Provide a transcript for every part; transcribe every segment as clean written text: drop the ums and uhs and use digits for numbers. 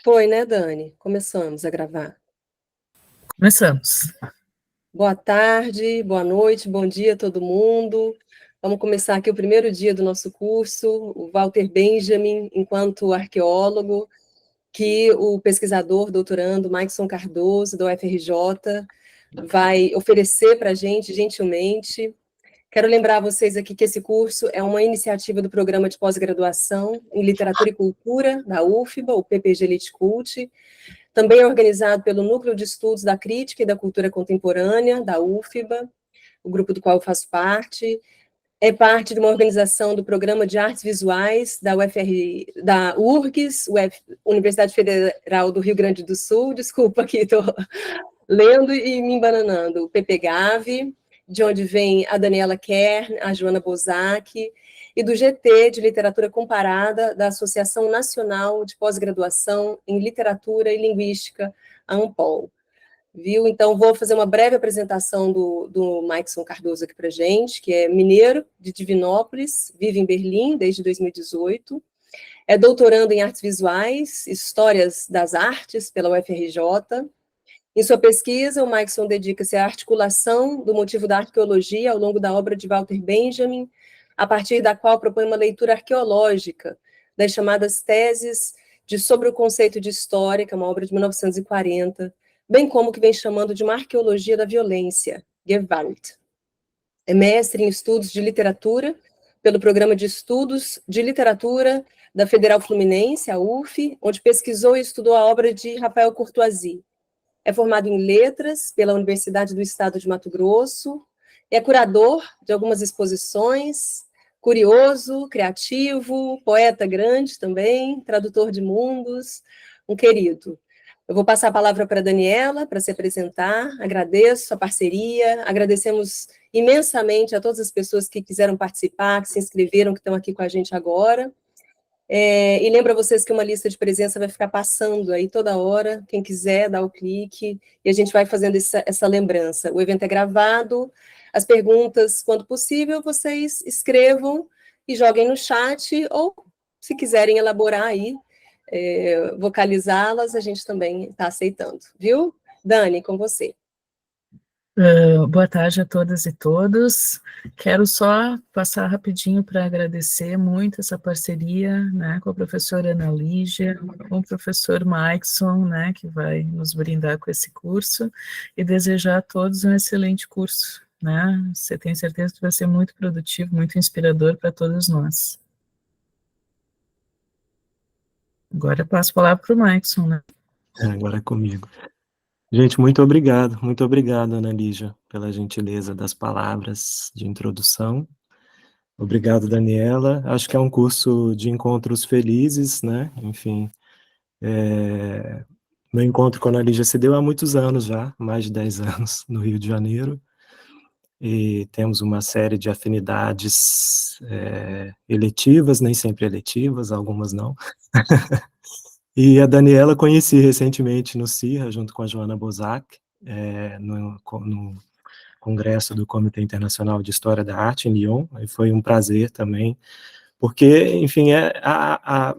Foi, né, Dani? Começamos a gravar. Começamos. Boa tarde, boa noite, bom dia a todo mundo. Vamos começar aqui o primeiro dia do nosso curso, o Walter Benjamin, enquanto arqueólogo, que o pesquisador, doutorando Maikson Cardoso, da UFRJ, vai oferecer para a gente, gentilmente. Quero lembrar a vocês aqui que esse curso é uma iniciativa do Programa de Pós-Graduação em Literatura e Cultura, da UFBA, o PPG Litcult. Também é organizado pelo Núcleo de Estudos da Crítica e da Cultura Contemporânea, da UFBA, o grupo do qual eu faço parte. É parte de uma organização do Programa de Artes Visuais da UFR, da URGS, Universidade Federal do Rio Grande do Sul. Desculpa aqui, estou lendo e me embananando. O PPGAV, de onde vem a Daniela Kern, a Joana Bozak, e do GT, de Literatura Comparada, da Associação Nacional de Pós-Graduação em Literatura e Linguística, a ANPOL. Viu? Então, vou fazer uma breve apresentação do Maikson Cardoso aqui para a gente, que é mineiro de Divinópolis, vive em Berlim desde 2018, é doutorando em artes visuais, histórias das artes pela UFRJ. Em sua pesquisa, o Maikson dedica-se à articulação do motivo da arqueologia ao longo da obra de Walter Benjamin, a partir da qual propõe uma leitura arqueológica das chamadas teses sobre o conceito de história, que é uma obra de 1940, bem como o que vem chamando de uma arqueologia da violência, Gewalt. É mestre em estudos de literatura pelo Programa de Estudos de Literatura da Federal Fluminense, a UF, onde pesquisou e estudou a obra de Rafael Courtoisi. É formado em letras pela Universidade do Estado de Mato Grosso, é curador de algumas exposições, curioso, criativo, poeta grande também, tradutor de mundos, um querido. Eu vou passar a palavra para a Daniela para se apresentar. Agradeço a parceria, agradecemos imensamente a todas as pessoas que quiseram participar, que se inscreveram, que estão aqui com a gente agora. E lembro a vocês que uma lista de presença vai ficar passando aí toda hora, quem quiser dá o clique, e a gente vai fazendo essa lembrança. O evento é gravado, as perguntas, quando possível, vocês escrevam e joguem no chat, ou se quiserem elaborar aí, vocalizá-las, a gente também está aceitando, viu? Dani, com você. Boa tarde a todas e todos. Quero só passar rapidinho para agradecer muito essa parceria, né, com a professora Ana Lígia, com o professor Maikson, né, que vai nos brindar com esse curso, e desejar a todos um excelente curso, né? Você tem certeza que vai ser muito produtivo, muito inspirador para todos nós. Agora eu passo a palavra para o Maikson, né? Agora é comigo. Gente, muito obrigado, Ana Lígia, pela gentileza das palavras de introdução. Obrigado, Daniela. Acho que é um curso de encontros felizes, né? Enfim, meu encontro com a Ana Lígia se deu há muitos anos já, mais de 10 anos, no Rio de Janeiro, e temos uma série de afinidades eletivas, nem sempre eletivas, algumas não. E a Daniela conheci recentemente no CIRRA, junto com a Joana Bozak, no Congresso do Comitê Internacional de História da Arte, em Lyon, e foi um prazer também, porque, enfim, a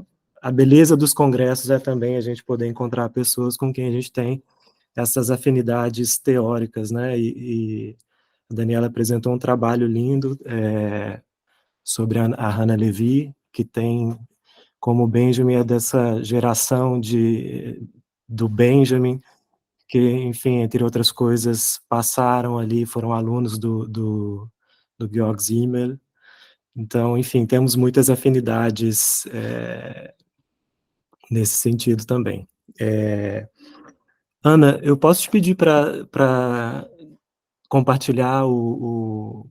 beleza dos congressos é também a gente poder encontrar pessoas com quem a gente tem essas afinidades teóricas, né, e a Daniela apresentou um trabalho lindo sobre a Hannah Levy, que tem como Benjamin é dessa geração do Benjamin, que, enfim, entre outras coisas, passaram ali, foram alunos do Georg Simmel. Então, enfim, temos muitas afinidades nesse sentido também. Ana, eu posso te pedir para compartilhar os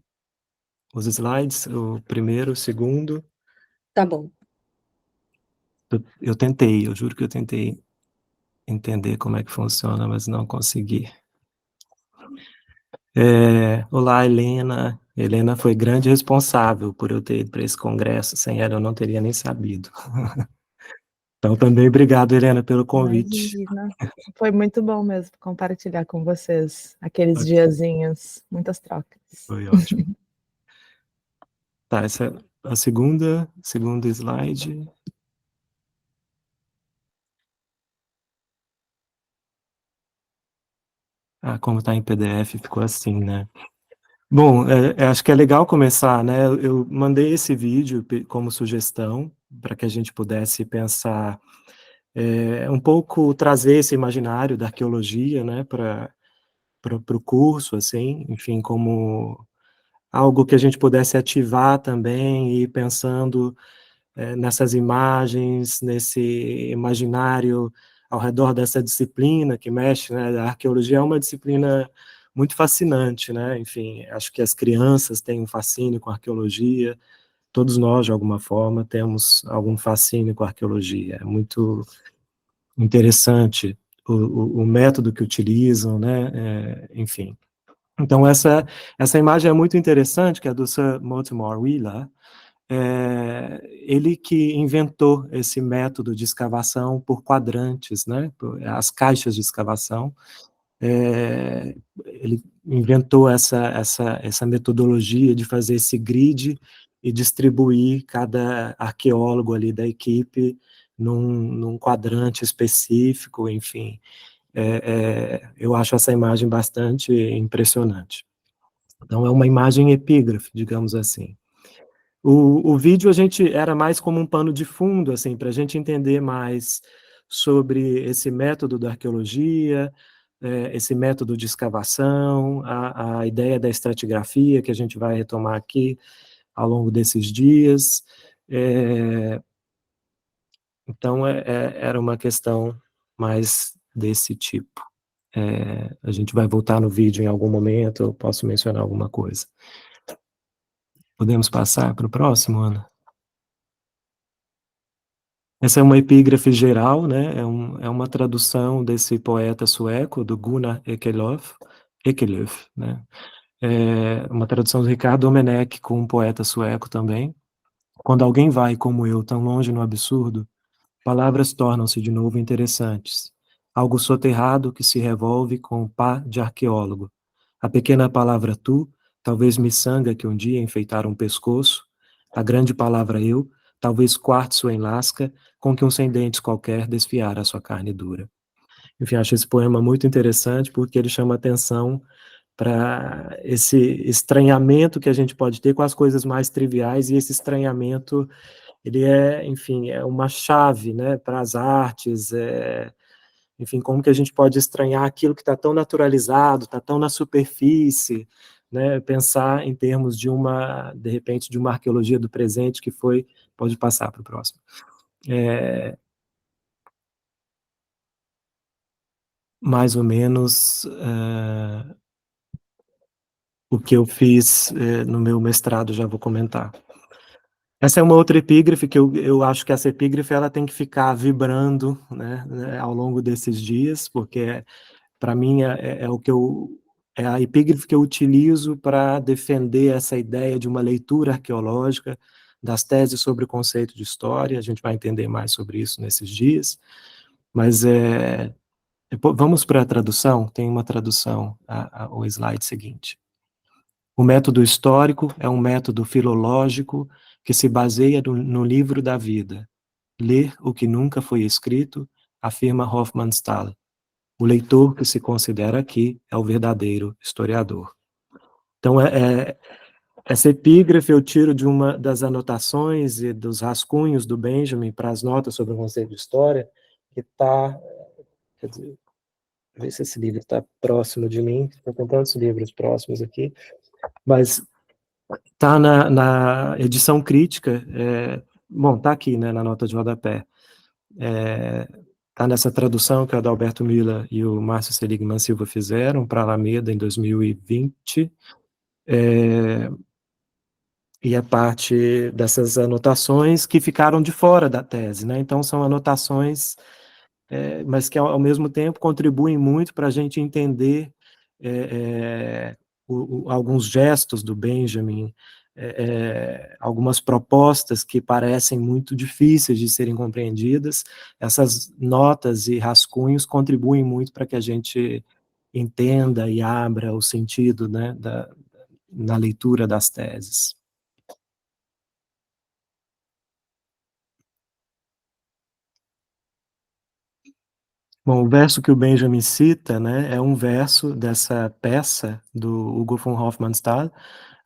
slides, o primeiro, o segundo? Tá bom. Eu juro que eu tentei entender como é que funciona, mas não consegui. Olá, Helena. Helena foi grande responsável por eu ter ido para esse congresso. Sem ela, eu não teria nem sabido. Então, também obrigado, Helena, pelo convite. Imagina. Foi muito bom mesmo compartilhar com vocês aqueles diazinhos, muitas trocas. Foi ótimo. Tá, essa é a segunda slide. como está em PDF, ficou assim, né? Bom, acho que é legal começar, né? Eu mandei esse vídeo como sugestão para que a gente pudesse pensar um pouco, trazer esse imaginário da arqueologia, né, para o curso, assim, enfim, como algo que a gente pudesse ativar também e ir pensando nessas imagens, nesse imaginário ao redor dessa disciplina que mexe, né? A arqueologia é uma disciplina muito fascinante, né? Enfim, acho que as crianças têm um fascínio com a arqueologia, todos nós, de alguma forma, temos algum fascínio com a arqueologia. É muito interessante o método que utilizam, né? Enfim. Então, essa imagem é muito interessante, que é do Sir Mortimer Wheeler, ele que inventou esse método de escavação por quadrantes, né? As caixas de escavação. Ele inventou essa metodologia de fazer esse grid e distribuir cada arqueólogo ali da equipe num quadrante específico, enfim. Eu acho essa imagem bastante impressionante. Então, é uma imagem epígrafe, digamos assim. O vídeo era mais como um pano de fundo, assim, para a gente entender mais sobre esse método da arqueologia, esse método de escavação, a ideia da estratigrafia, que a gente vai retomar aqui ao longo desses dias. Então, era uma questão mais desse tipo. A gente vai voltar no vídeo em algum momento, eu posso mencionar alguma coisa. Podemos passar para o próximo, Ana? Essa é uma epígrafe geral, né? É uma tradução desse poeta sueco, do Gunnar Ekelöf, né? É uma tradução do Ricardo Domenech, com um poeta sueco também. Quando alguém vai, como eu, tão longe no absurdo, palavras tornam-se de novo interessantes. Algo soterrado que se revolve com o pá de arqueólogo. A pequena palavra tu, talvez miçanga que um dia enfeitara um pescoço. A grande palavra eu, talvez quartzo em lasca, com que um sem dentes qualquer desfiara a sua carne dura. Enfim, acho esse poema muito interessante porque ele chama atenção para esse estranhamento que a gente pode ter com as coisas mais triviais, e esse estranhamento, ele enfim, é uma chave, né, para as artes, enfim, como que a gente pode estranhar aquilo que está tão naturalizado, está tão na superfície, né, pensar em termos de repente, de uma arqueologia do presente que pode passar para o próximo. Mais ou menos o que eu fiz no meu mestrado, já vou comentar. Essa é uma outra epígrafe que eu acho que essa epígrafe ela tem que ficar vibrando, né, ao longo desses dias, porque para mim é a epígrafe que eu utilizo para defender essa ideia de uma leitura arqueológica das teses sobre o conceito de história. A gente vai entender mais sobre isso nesses dias, mas vamos para a tradução. Tem uma tradução, o slide seguinte. O método histórico é um método filológico que se baseia no livro da vida. Ler o que nunca foi escrito, afirma Hofmannsthal. O leitor que se considera aqui é o verdadeiro historiador. Então, essa epígrafe eu tiro de uma das anotações e dos rascunhos do Benjamin para as notas sobre o conceito de história, que está, quer dizer, ver se esse livro está próximo de mim, estou com tantos livros próximos aqui, mas está na edição crítica, bom, está aqui, né, na nota de rodapé, está nessa tradução que o Adalberto Miller e o Márcio Seligman Silva fizeram para a Alameda em 2020, e é parte dessas anotações que ficaram de fora da tese, né? Então são anotações, mas que ao mesmo tempo contribuem muito para a gente entender alguns gestos do Benjamin, algumas propostas que parecem muito difíceis de serem compreendidas. Essas notas e rascunhos contribuem muito para que a gente entenda e abra o sentido, né, na leitura das teses. Bom, o verso que o Benjamin cita, né, é um verso dessa peça do Hugo von Hofmannsthal,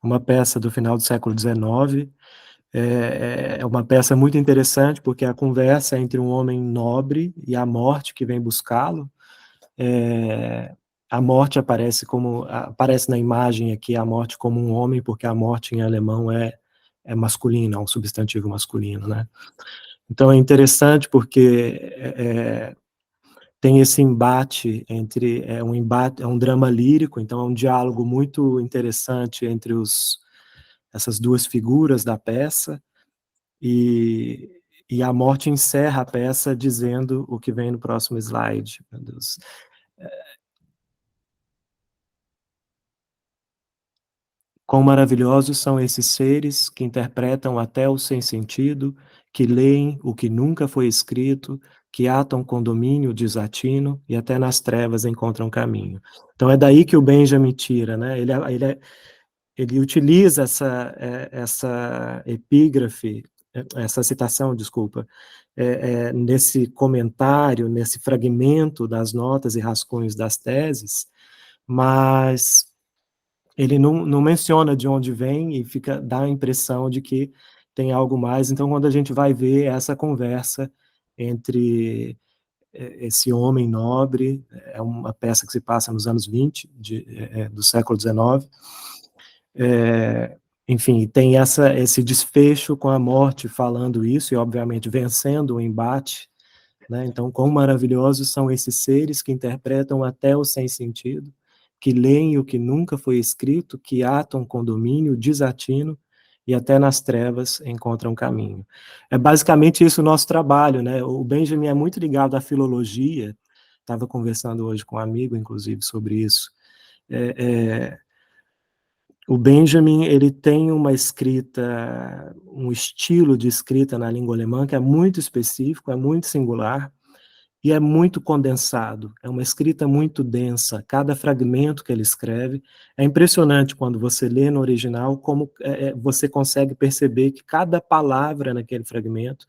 uma peça do final do século XIX. É uma peça muito interessante, porque a conversa é entre um homem nobre e a morte que vem buscá-lo. A morte aparece na imagem aqui, a morte como um homem, porque a morte em alemão é masculina, é um substantivo masculino, né? Então é interessante porque tem esse embate entre, é um drama lírico, então é um diálogo muito interessante entre essas duas figuras da peça, e a morte encerra a peça dizendo o que vem no próximo slide. Meu Deus. Quão maravilhosos são esses seres que interpretam até o sem sentido, que leem o que nunca foi escrito, que atam com domínio desatino e até nas trevas encontram caminho. Então é daí que o Benjamin tira, né? Ele utiliza essa epígrafe, essa citação, desculpa, nesse comentário, nesse fragmento das notas e rascunhos das teses, mas ele não menciona de onde vem e dá a impressão de que tem algo mais. Então, quando a gente vai ver essa conversa entre esse homem nobre, é uma peça que se passa nos anos 20 do século XIX, enfim, tem esse desfecho com a morte falando isso e, obviamente, vencendo o embate, né? Então, quão maravilhosos são esses seres que interpretam até o sem sentido, que leem o que nunca foi escrito, que atam com domínio desatino e até nas trevas encontram caminho. É basicamente isso o nosso trabalho, né? O Benjamin é muito ligado à filologia, estava conversando hoje com um amigo, inclusive, sobre isso. O Benjamin, ele tem uma escrita, um estilo de escrita na língua alemã que é muito específico, é muito singular, e é muito condensado, é uma escrita muito densa, cada fragmento que ele escreve, é impressionante quando você lê no original, como você consegue perceber que cada palavra naquele fragmento,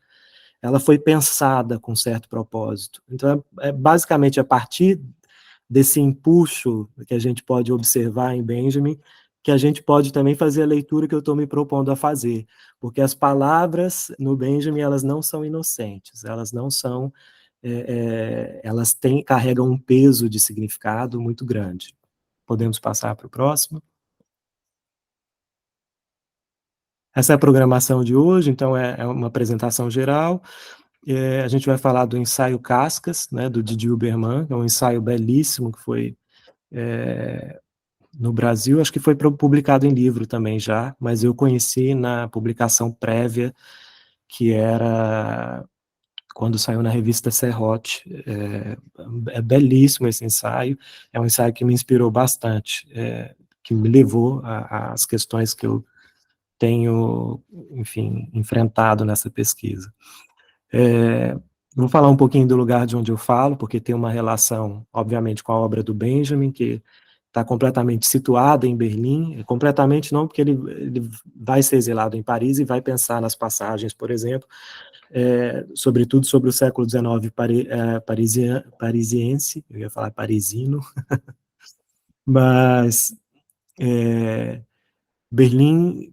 ela foi pensada com certo propósito. Então, basicamente a partir desse empuxo que a gente pode observar em Benjamin, que a gente pode também fazer a leitura que eu estou me propondo a fazer, porque as palavras no Benjamin, elas não são inocentes, elas não são elas carregam um peso de significado muito grande. Podemos passar para o próximo? Essa é a programação de hoje, então é uma apresentação geral. A gente vai falar do ensaio Cascas, né, do Didier Huberman, que é um ensaio belíssimo que foi no Brasil, acho que foi publicado em livro também já, mas eu conheci na publicação prévia, que era quando saiu na revista Serrote. É belíssimo esse ensaio, é um ensaio que me inspirou bastante, que me levou às questões que eu tenho, enfim, enfrentado nessa pesquisa. Vou falar um pouquinho do lugar de onde eu falo, porque tem uma relação, obviamente, com a obra do Benjamin, que está completamente situada em Berlim, completamente não, porque ele vai ser exilado em Paris e vai pensar nas passagens, por exemplo, sobretudo sobre o século XIX parisiense, eu ia falar parisino, mas Berlim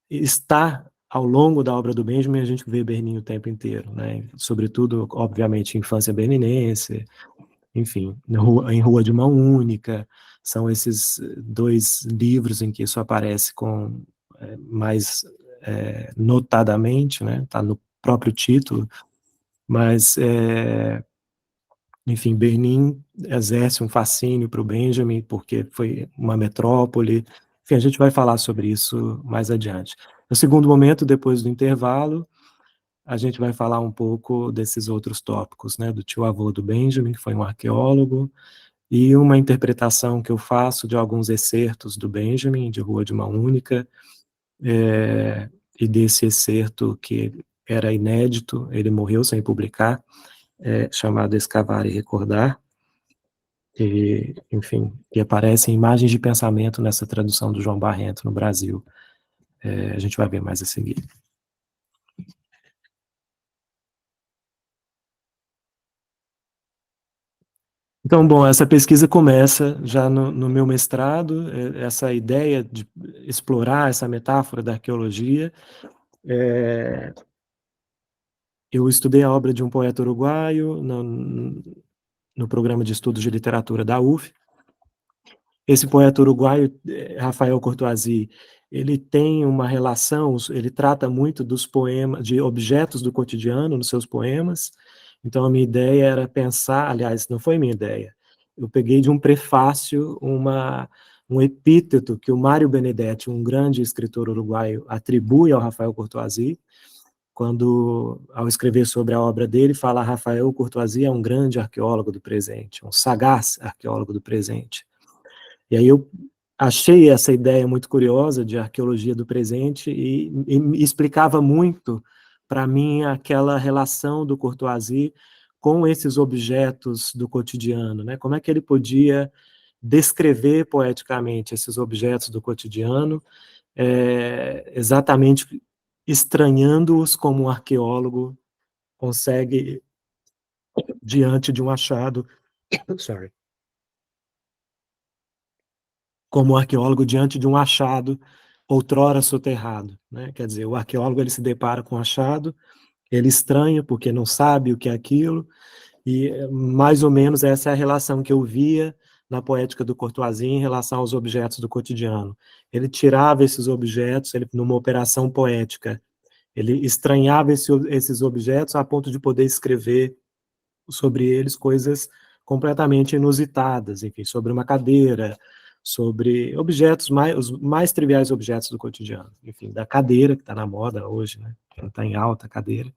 está ao longo da obra do Benjamin, a gente vê Berlim o tempo inteiro, né? Sobretudo, obviamente, infância berlinense, enfim, em Rua de Mão Única, são esses dois livros em que isso aparece com mais notadamente, né? Está no próprio título, mas, enfim, Berlim exerce um fascínio para o Benjamin, porque foi uma metrópole. Enfim, a gente vai falar sobre isso mais adiante. No segundo momento, depois do intervalo, a gente vai falar um pouco desses outros tópicos, né, do tio-avô do Benjamin, que foi um arqueólogo, e uma interpretação que eu faço de alguns excertos do Benjamin, de Rua de Mão Única, e desse excerto que era inédito, ele morreu sem publicar, chamado Escavar e Recordar, e, enfim, que aparecem imagens de pensamento nessa tradução do João Barreto no Brasil. A gente vai ver mais a seguir. Então, bom, essa pesquisa começa já no meu mestrado, essa ideia de explorar essa metáfora da arqueologia. Eu estudei a obra de um poeta uruguaio no programa de estudos de literatura da UF. Esse poeta uruguaio, Rafael Courtoisi, ele tem uma relação, ele trata muito dos poemas, de objetos do cotidiano nos seus poemas. Então, a minha ideia era pensar, aliás, não foi minha ideia, eu peguei de um prefácio um epíteto que o Mário Benedetti, um grande escritor uruguaio, atribui ao Rafael Courtoisi, quando, ao escrever sobre a obra dele, fala: Rafael Courtoisi é um grande arqueólogo do presente, um sagaz arqueólogo do presente. E aí eu achei essa ideia muito curiosa de arqueologia do presente e explicava muito para mim aquela relação do Courtoisi com esses objetos do cotidiano, né? Como é que ele podia descrever poeticamente esses objetos do cotidiano, exatamente estranhando-os como um arqueólogo consegue diante de um achado, como um arqueólogo diante de um achado outrora soterrado, né? Quer dizer, o arqueólogo ele se depara com um achado, ele estranha porque não sabe o que é aquilo, e mais ou menos essa é a relação que eu via na poética do Courtoisi em relação aos objetos do cotidiano. Ele tirava esses objetos, ele, numa operação poética, ele estranhava esses objetos a ponto de poder escrever sobre eles coisas completamente inusitadas, enfim, sobre uma cadeira, sobre objetos os mais triviais objetos do cotidiano, enfim, da cadeira que está na moda hoje, né? Está em alta a cadeira,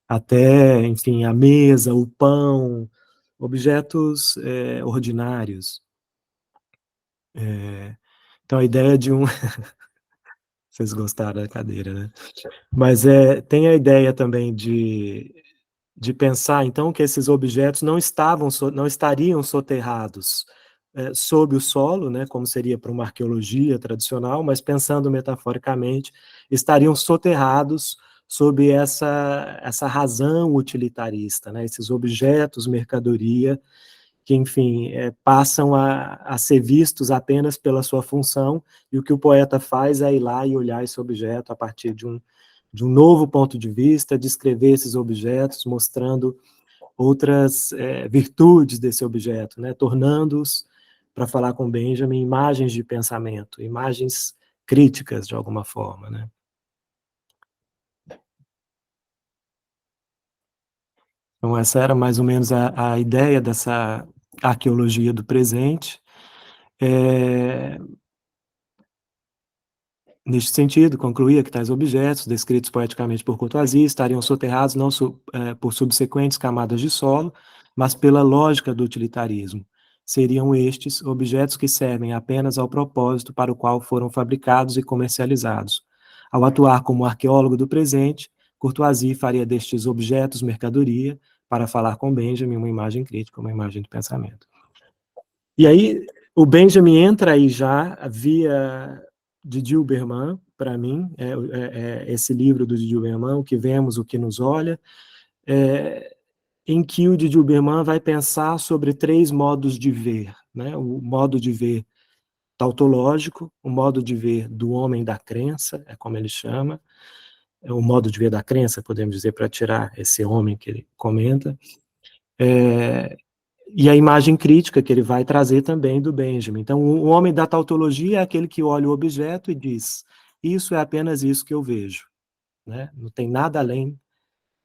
até, enfim, a mesa, o pão, objetos ordinários. Então a ideia de um vocês gostaram da cadeira, né? Mas tem a ideia também de pensar, então, que esses objetos não estariam soterrados sob o solo, né, como seria para uma arqueologia tradicional, mas pensando metaforicamente, estariam soterrados sob essa razão utilitarista, né, esses objetos, mercadoria, que, enfim, passam a ser vistos apenas pela sua função, e o que o poeta faz é ir lá e olhar esse objeto a partir de um novo ponto de vista, descrever esses objetos, mostrando outras virtudes desse objeto, né, tornando-os, para falar com Benjamin, imagens de pensamento, imagens críticas, de alguma forma, né. Então, essa era mais ou menos a ideia dessa arqueologia do presente. Neste sentido, concluía que tais objetos, descritos poeticamente por Courtoisi, estariam soterrados não por subsequentes camadas de solo, mas pela lógica do utilitarismo. Seriam estes objetos que servem apenas ao propósito para o qual foram fabricados e comercializados. Ao atuar como arqueólogo do presente, Courtoisi faria destes objetos mercadoria, para falar com Benjamin, uma imagem crítica, uma imagem do pensamento. E aí, o Benjamin entra aí já via Didi Uberman, para mim, esse livro do Didi Uberman, O que Vemos, o que Nos Olha, em que o Didi Uberman vai pensar sobre 3 modos de ver, né? O modo de ver tautológico, o modo de ver do homem da crença, é como ele chama, o modo de ver da crença, podemos dizer, para tirar esse homem que ele comenta, e a imagem crítica que ele vai trazer também do Benjamin. Então, o homem da tautologia é aquele que olha o objeto e diz: isso é apenas isso que eu vejo, né? Não tem nada além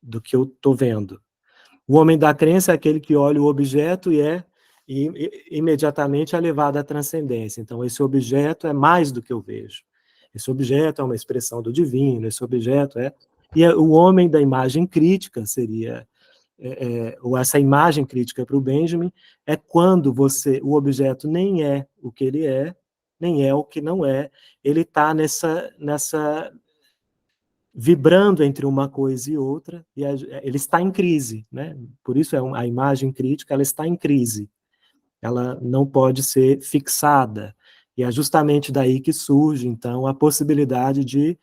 do que eu estou vendo. O homem da crença é aquele que olha o objeto e imediatamente é levado à transcendência. Então, esse objeto é mais do que eu vejo. Esse objeto é uma expressão do divino, esse objeto é... E o homem da imagem crítica seria... ou essa imagem crítica para o Benjamin, é quando o objeto nem é o que ele é, nem é o que não é, ele está nessa vibrando entre uma coisa e outra, e ele está em crise, né? Por isso a imagem crítica, ela está em crise, ela não pode ser fixada, e é justamente daí que surge, então, a possibilidade de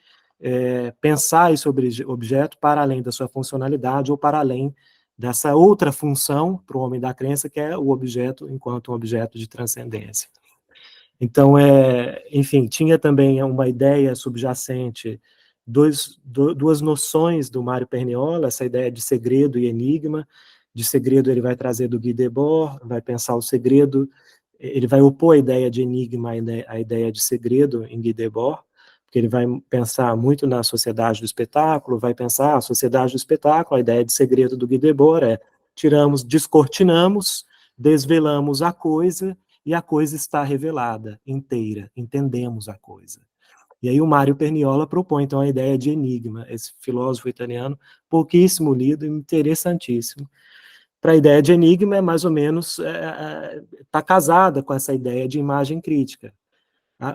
pensar esse objeto para além da sua funcionalidade ou para além dessa outra função para o homem da crença, que é o objeto enquanto um objeto de transcendência. Então, enfim, tinha também uma ideia subjacente, duas noções do Mário Perniola, essa ideia de segredo e enigma. De segredo ele vai trazer do Guy Debord, vai pensar o segredo, ele vai opor a ideia de enigma à ideia de segredo em Guy Debord, porque ele vai pensar muito na sociedade do espetáculo, vai pensar a sociedade do espetáculo, a ideia de segredo do Guy Debord descortinamos, desvelamos a coisa, e a coisa está revelada, inteira, entendemos a coisa. E aí o Mário Perniola propõe, então, a ideia de enigma, esse filósofo italiano, pouquíssimo lido, interessantíssimo. Para a ideia de enigma, é mais ou menos, está casada com essa ideia de imagem crítica.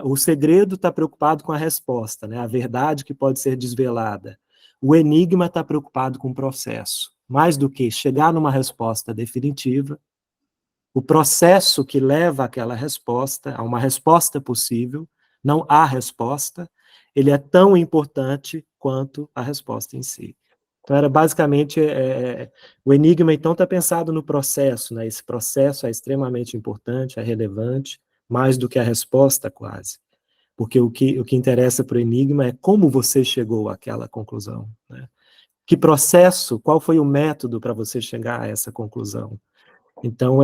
O segredo está preocupado com a resposta, né? A verdade que pode ser desvelada. O enigma está preocupado com o processo. Mais do que chegar numa resposta definitiva, o processo que leva àquela resposta, a uma resposta possível, não há resposta, ele é tão importante quanto a resposta em si. Então, era basicamente, o enigma, então, está pensado no processo, né? Esse processo é extremamente importante, é relevante, mais do que a resposta, quase. Porque o que interessa para o enigma é como você chegou àquela conclusão, né? Que processo, qual foi o método para você chegar a essa conclusão? Então,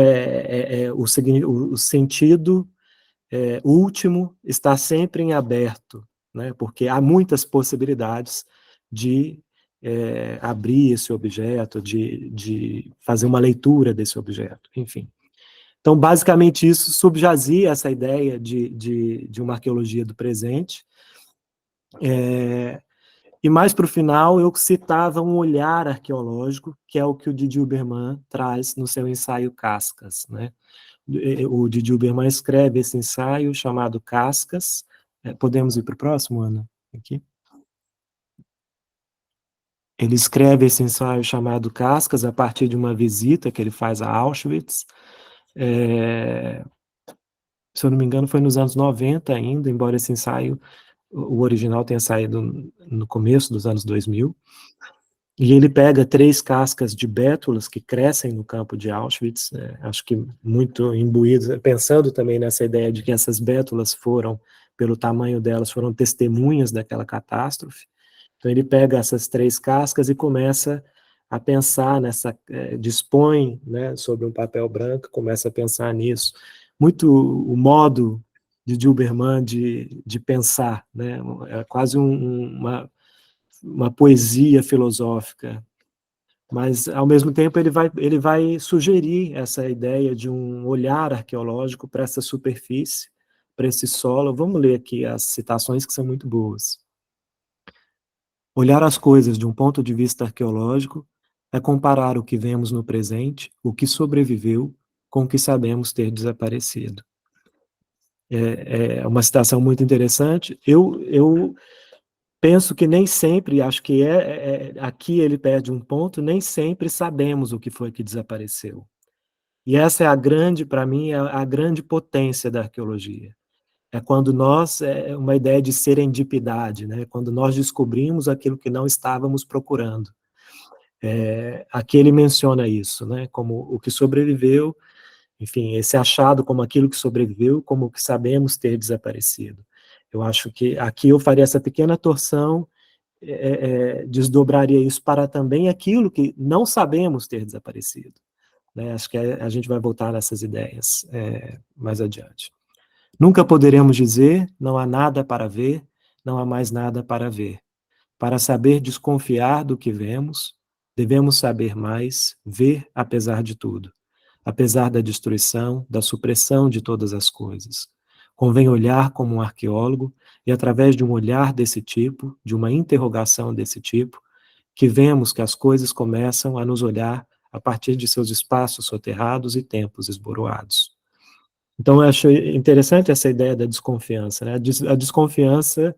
o sentido último está sempre em aberto, né? Porque há muitas possibilidades de abrir esse objeto, de fazer uma leitura desse objeto, enfim. Então, basicamente, isso subjazia essa ideia de uma arqueologia do presente. E mais para o final, eu citava um olhar arqueológico, que é o que o Didi Huberman traz no seu ensaio Cascas, né? O Didi Huberman escreve esse ensaio chamado Cascas. Podemos ir para o próximo, Ana? Aqui. Ele escreve esse ensaio chamado Cascas a partir de uma visita que ele faz a Auschwitz. Se eu não me engano, foi nos anos 90 ainda, embora esse ensaio, o original tenha saído no começo dos anos 2000. E ele pega 3 cascas de bétulas que crescem no campo de Auschwitz, acho que muito imbuídos, pensando também nessa ideia de que essas bétulas foram, pelo tamanho delas, foram testemunhas daquela catástrofe. Então ele pega essas 3 cascas e começa a pensar dispõe, né, sobre um papel branco, começa a pensar nisso. Muito o modo de Dilberman de pensar, né, é quase uma poesia filosófica, mas, ao mesmo tempo, ele vai sugerir essa ideia de um olhar arqueológico para essa superfície, para esse solo. Vamos ler aqui as citações que são muito boas. Olhar as coisas de um ponto de vista arqueológico é comparar o que vemos no presente, o que sobreviveu, com o que sabemos ter desaparecido. É uma citação muito interessante. Eu penso que nem sempre, acho que aqui ele perde um ponto, nem sempre sabemos o que foi que desapareceu. E essa é para mim, a grande potência da arqueologia. É quando uma ideia de serendipidade, né? Quando nós descobrimos aquilo que não estávamos procurando. Aqui ele menciona isso, né? Como o que sobreviveu, enfim, esse achado como aquilo que sobreviveu, como o que sabemos ter desaparecido. Eu acho que aqui eu faria essa pequena torção, desdobraria isso para também aquilo que não sabemos ter desaparecido. Né? Acho que a gente vai voltar nessas ideias mais adiante. Nunca poderemos dizer, não há nada para ver, não há mais nada para ver. Para saber desconfiar do que vemos, devemos saber mais, ver apesar de tudo, apesar da destruição, da supressão de todas as coisas. Convém olhar como um arqueólogo, e através de um olhar desse tipo, de uma interrogação desse tipo, que vemos que as coisas começam a nos olhar a partir de seus espaços soterrados e tempos esboroados. Então, eu acho interessante essa ideia da desconfiança, né? A desconfiança,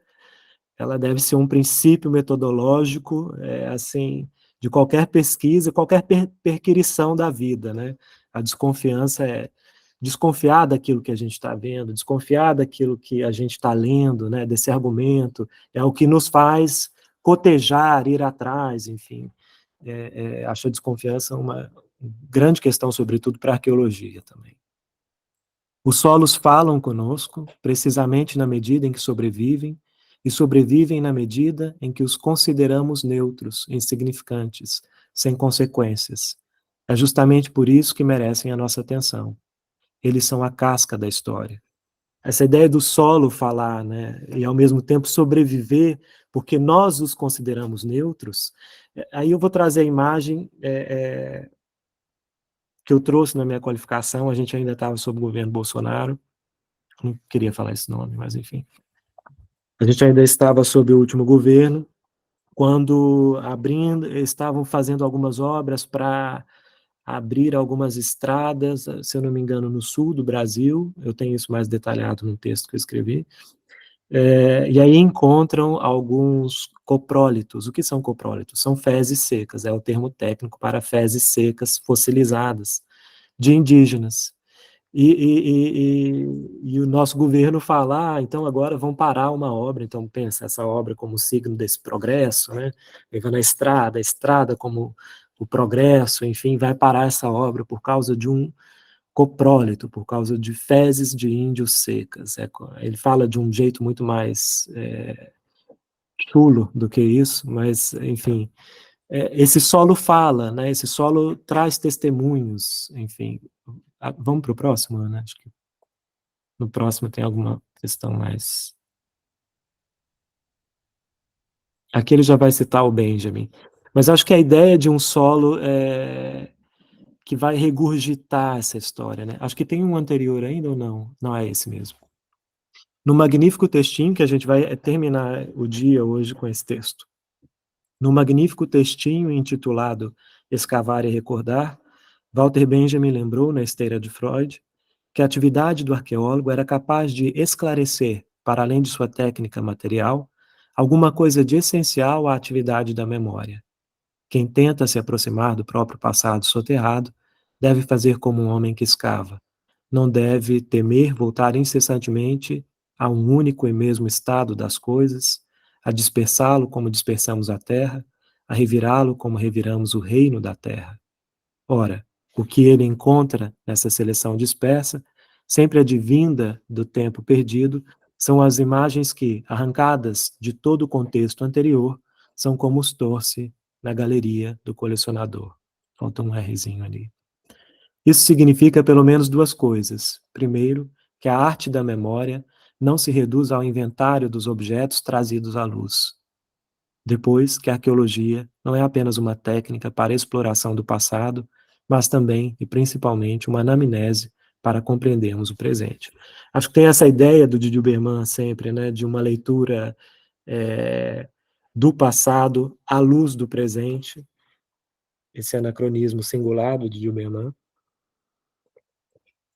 ela deve ser um princípio metodológico, assim, de qualquer pesquisa, qualquer perquirição da vida, né? A desconfiança é desconfiar daquilo que a gente está vendo, desconfiar daquilo que a gente está lendo, né? Desse argumento, é o que nos faz cotejar, ir atrás, enfim. acho a desconfiança uma grande questão, sobretudo para a arqueologia também. Os solos falam conosco, precisamente na medida em que sobrevivem, e sobrevivem na medida em que os consideramos neutros, insignificantes, sem consequências. É justamente por isso que merecem a nossa atenção. Eles são a casca da história. Essa ideia do solo falar, né, e ao mesmo tempo sobreviver, porque nós os consideramos neutros, aí eu vou trazer a imagem que eu trouxe na minha qualificação. A gente ainda estava sob o governo Bolsonaro, não queria falar esse nome, mas enfim. A gente ainda estava sob o último governo, quando estavam fazendo algumas obras para abrir algumas estradas, se eu não me engano, no sul do Brasil. Eu tenho isso mais detalhado no texto que eu escrevi. E aí encontram alguns coprólitos. O que são coprólitos? São fezes secas, é o termo técnico para fezes secas fossilizadas de indígenas. E o nosso governo fala, então agora vão parar uma obra. Então pensa essa obra como signo desse progresso, né? Levando a estrada como o progresso, enfim, vai parar essa obra por causa de um coprólito, por causa de fezes de índios secas. Ele fala de um jeito muito mais chulo do que isso, mas, enfim, esse solo fala, né? Esse solo traz testemunhos, enfim. Vamos para o próximo, Ana? Acho que no próximo tem alguma questão mais... Aqui ele já vai citar o Benjamin. Mas acho que a ideia de um solo que vai regurgitar essa história, né? Acho que tem um anterior ainda ou não? Não é esse mesmo. No magnífico textinho, que a gente vai terminar o dia hoje com esse texto. No magnífico textinho intitulado Escavar e Recordar, Walter Benjamin lembrou, na esteira de Freud, que a atividade do arqueólogo era capaz de esclarecer, para além de sua técnica material, alguma coisa de essencial à atividade da memória. Quem tenta se aproximar do próprio passado soterrado deve fazer como um homem que escava. Não deve temer voltar incessantemente a um único e mesmo estado das coisas, a dispersá-lo como dispersamos a terra, a revirá-lo como reviramos o reino da terra. Ora, o que ele encontra nessa seleção dispersa, sempre advinda do tempo perdido, são as imagens que, arrancadas de todo o contexto anterior, são como os torce na galeria do colecionador. Falta um Rzinho ali. Isso significa pelo menos duas coisas. Primeiro, que a arte da memória não se reduz ao inventário dos objetos trazidos à luz. Depois, que a arqueologia não é apenas uma técnica para a exploração do passado, mas também e principalmente uma anamnese para compreendermos o presente. Acho que tem essa ideia do Didi Berman sempre, né, de uma leitura do passado à luz do presente, esse anacronismo singular do Didi Berman.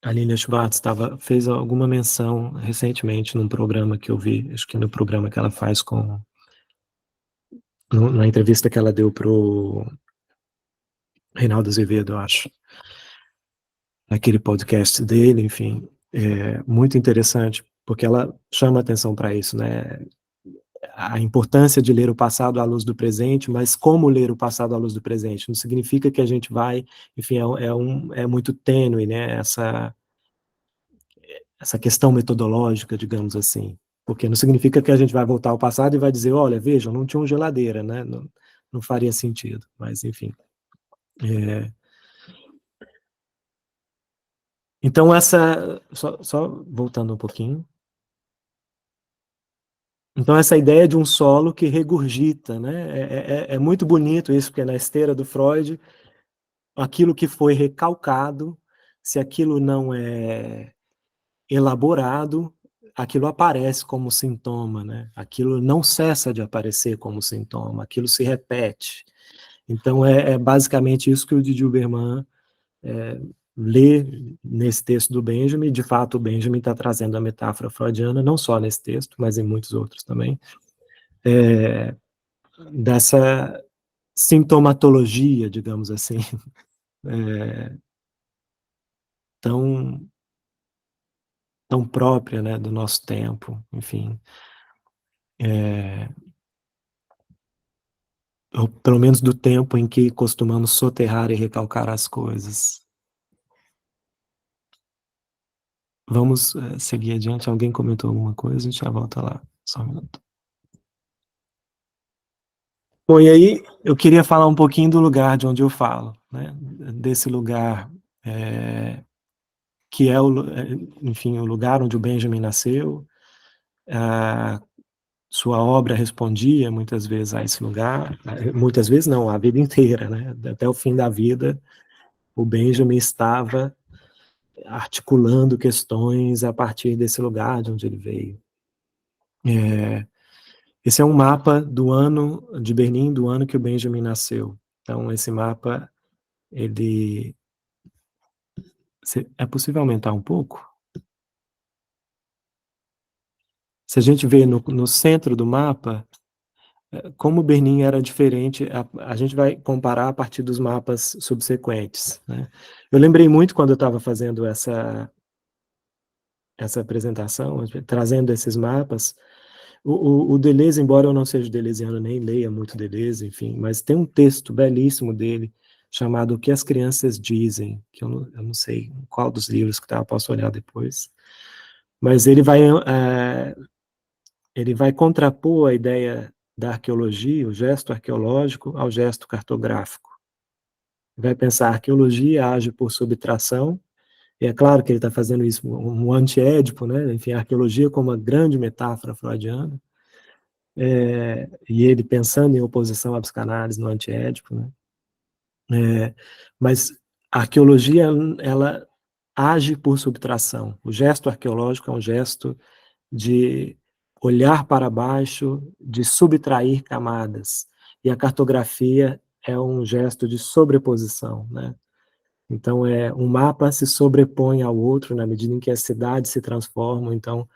A Lilia Schwartz fez alguma menção recentemente num programa que eu vi, acho que no programa que ela faz na entrevista que ela deu para o Reinaldo Azevedo, eu acho, naquele podcast dele, enfim, muito interessante, porque ela chama atenção para isso, né? A importância de ler o passado à luz do presente, mas como ler o passado à luz do presente? Não significa que a gente vai, enfim, é muito tênue, né? Essa questão metodológica, digamos assim, porque não significa que a gente vai voltar ao passado e vai dizer, olha, vejam, não tinha uma geladeira, né? Não faria sentido, mas enfim. Então, só voltando um pouquinho. Então, essa ideia de um solo que regurgita, né? É muito bonito isso, porque na esteira do Freud, aquilo que foi recalcado, se aquilo não é elaborado, aquilo aparece como sintoma, né? Aquilo não cessa de aparecer como sintoma, aquilo se repete. Então, é basicamente isso que o Didi Berman lê nesse texto do Benjamin. De fato, o Benjamin está trazendo a metáfora freudiana, não só nesse texto, mas em muitos outros também, dessa sintomatologia, digamos assim, tão, tão própria, né, do nosso tempo, enfim. ou pelo menos do tempo em que costumamos soterrar e recalcar as coisas. Vamos seguir adiante. Alguém comentou alguma coisa? A gente já volta lá. Só um minuto. Bom, e aí eu queria falar um pouquinho do lugar de onde eu falo, né? Desse lugar que é, enfim, o lugar onde o Benjamin nasceu. Sua obra respondia muitas vezes a esse lugar, muitas vezes não, a vida inteira, né? Até o fim da vida, o Benjamin estava articulando questões a partir desse lugar de onde ele veio. Esse é um mapa do ano de Berlim, do ano que o Benjamin nasceu. Então, esse mapa, ele... É possível aumentar um pouco? Se a gente vê no centro do mapa, como Berlim era diferente, a gente vai comparar a partir dos mapas subsequentes, né? Eu lembrei muito quando eu estava fazendo essa apresentação, trazendo esses mapas, o Deleuze, embora eu não seja deleuziano, nem leia muito Deleuze, enfim, mas tem um texto belíssimo dele, chamado O que as Crianças Dizem, que eu não sei qual dos livros que tá, posso olhar depois, mas ele vai contrapor a ideia da arqueologia, o gesto arqueológico, ao gesto cartográfico. Vai pensar, a arqueologia age por subtração, e é claro que ele está fazendo isso, um anti-édipo, né? Enfim, a arqueologia como uma grande metáfora freudiana, e ele pensando em oposição à psicanálise no anti-édipo, né? Mas a arqueologia, ela age por subtração. O gesto arqueológico é um gesto de olhar para baixo, de subtrair camadas. E a cartografia é um gesto de sobreposição, né? Então, um mapa se sobrepõe ao outro na medida em que as cidades se transformam. Então,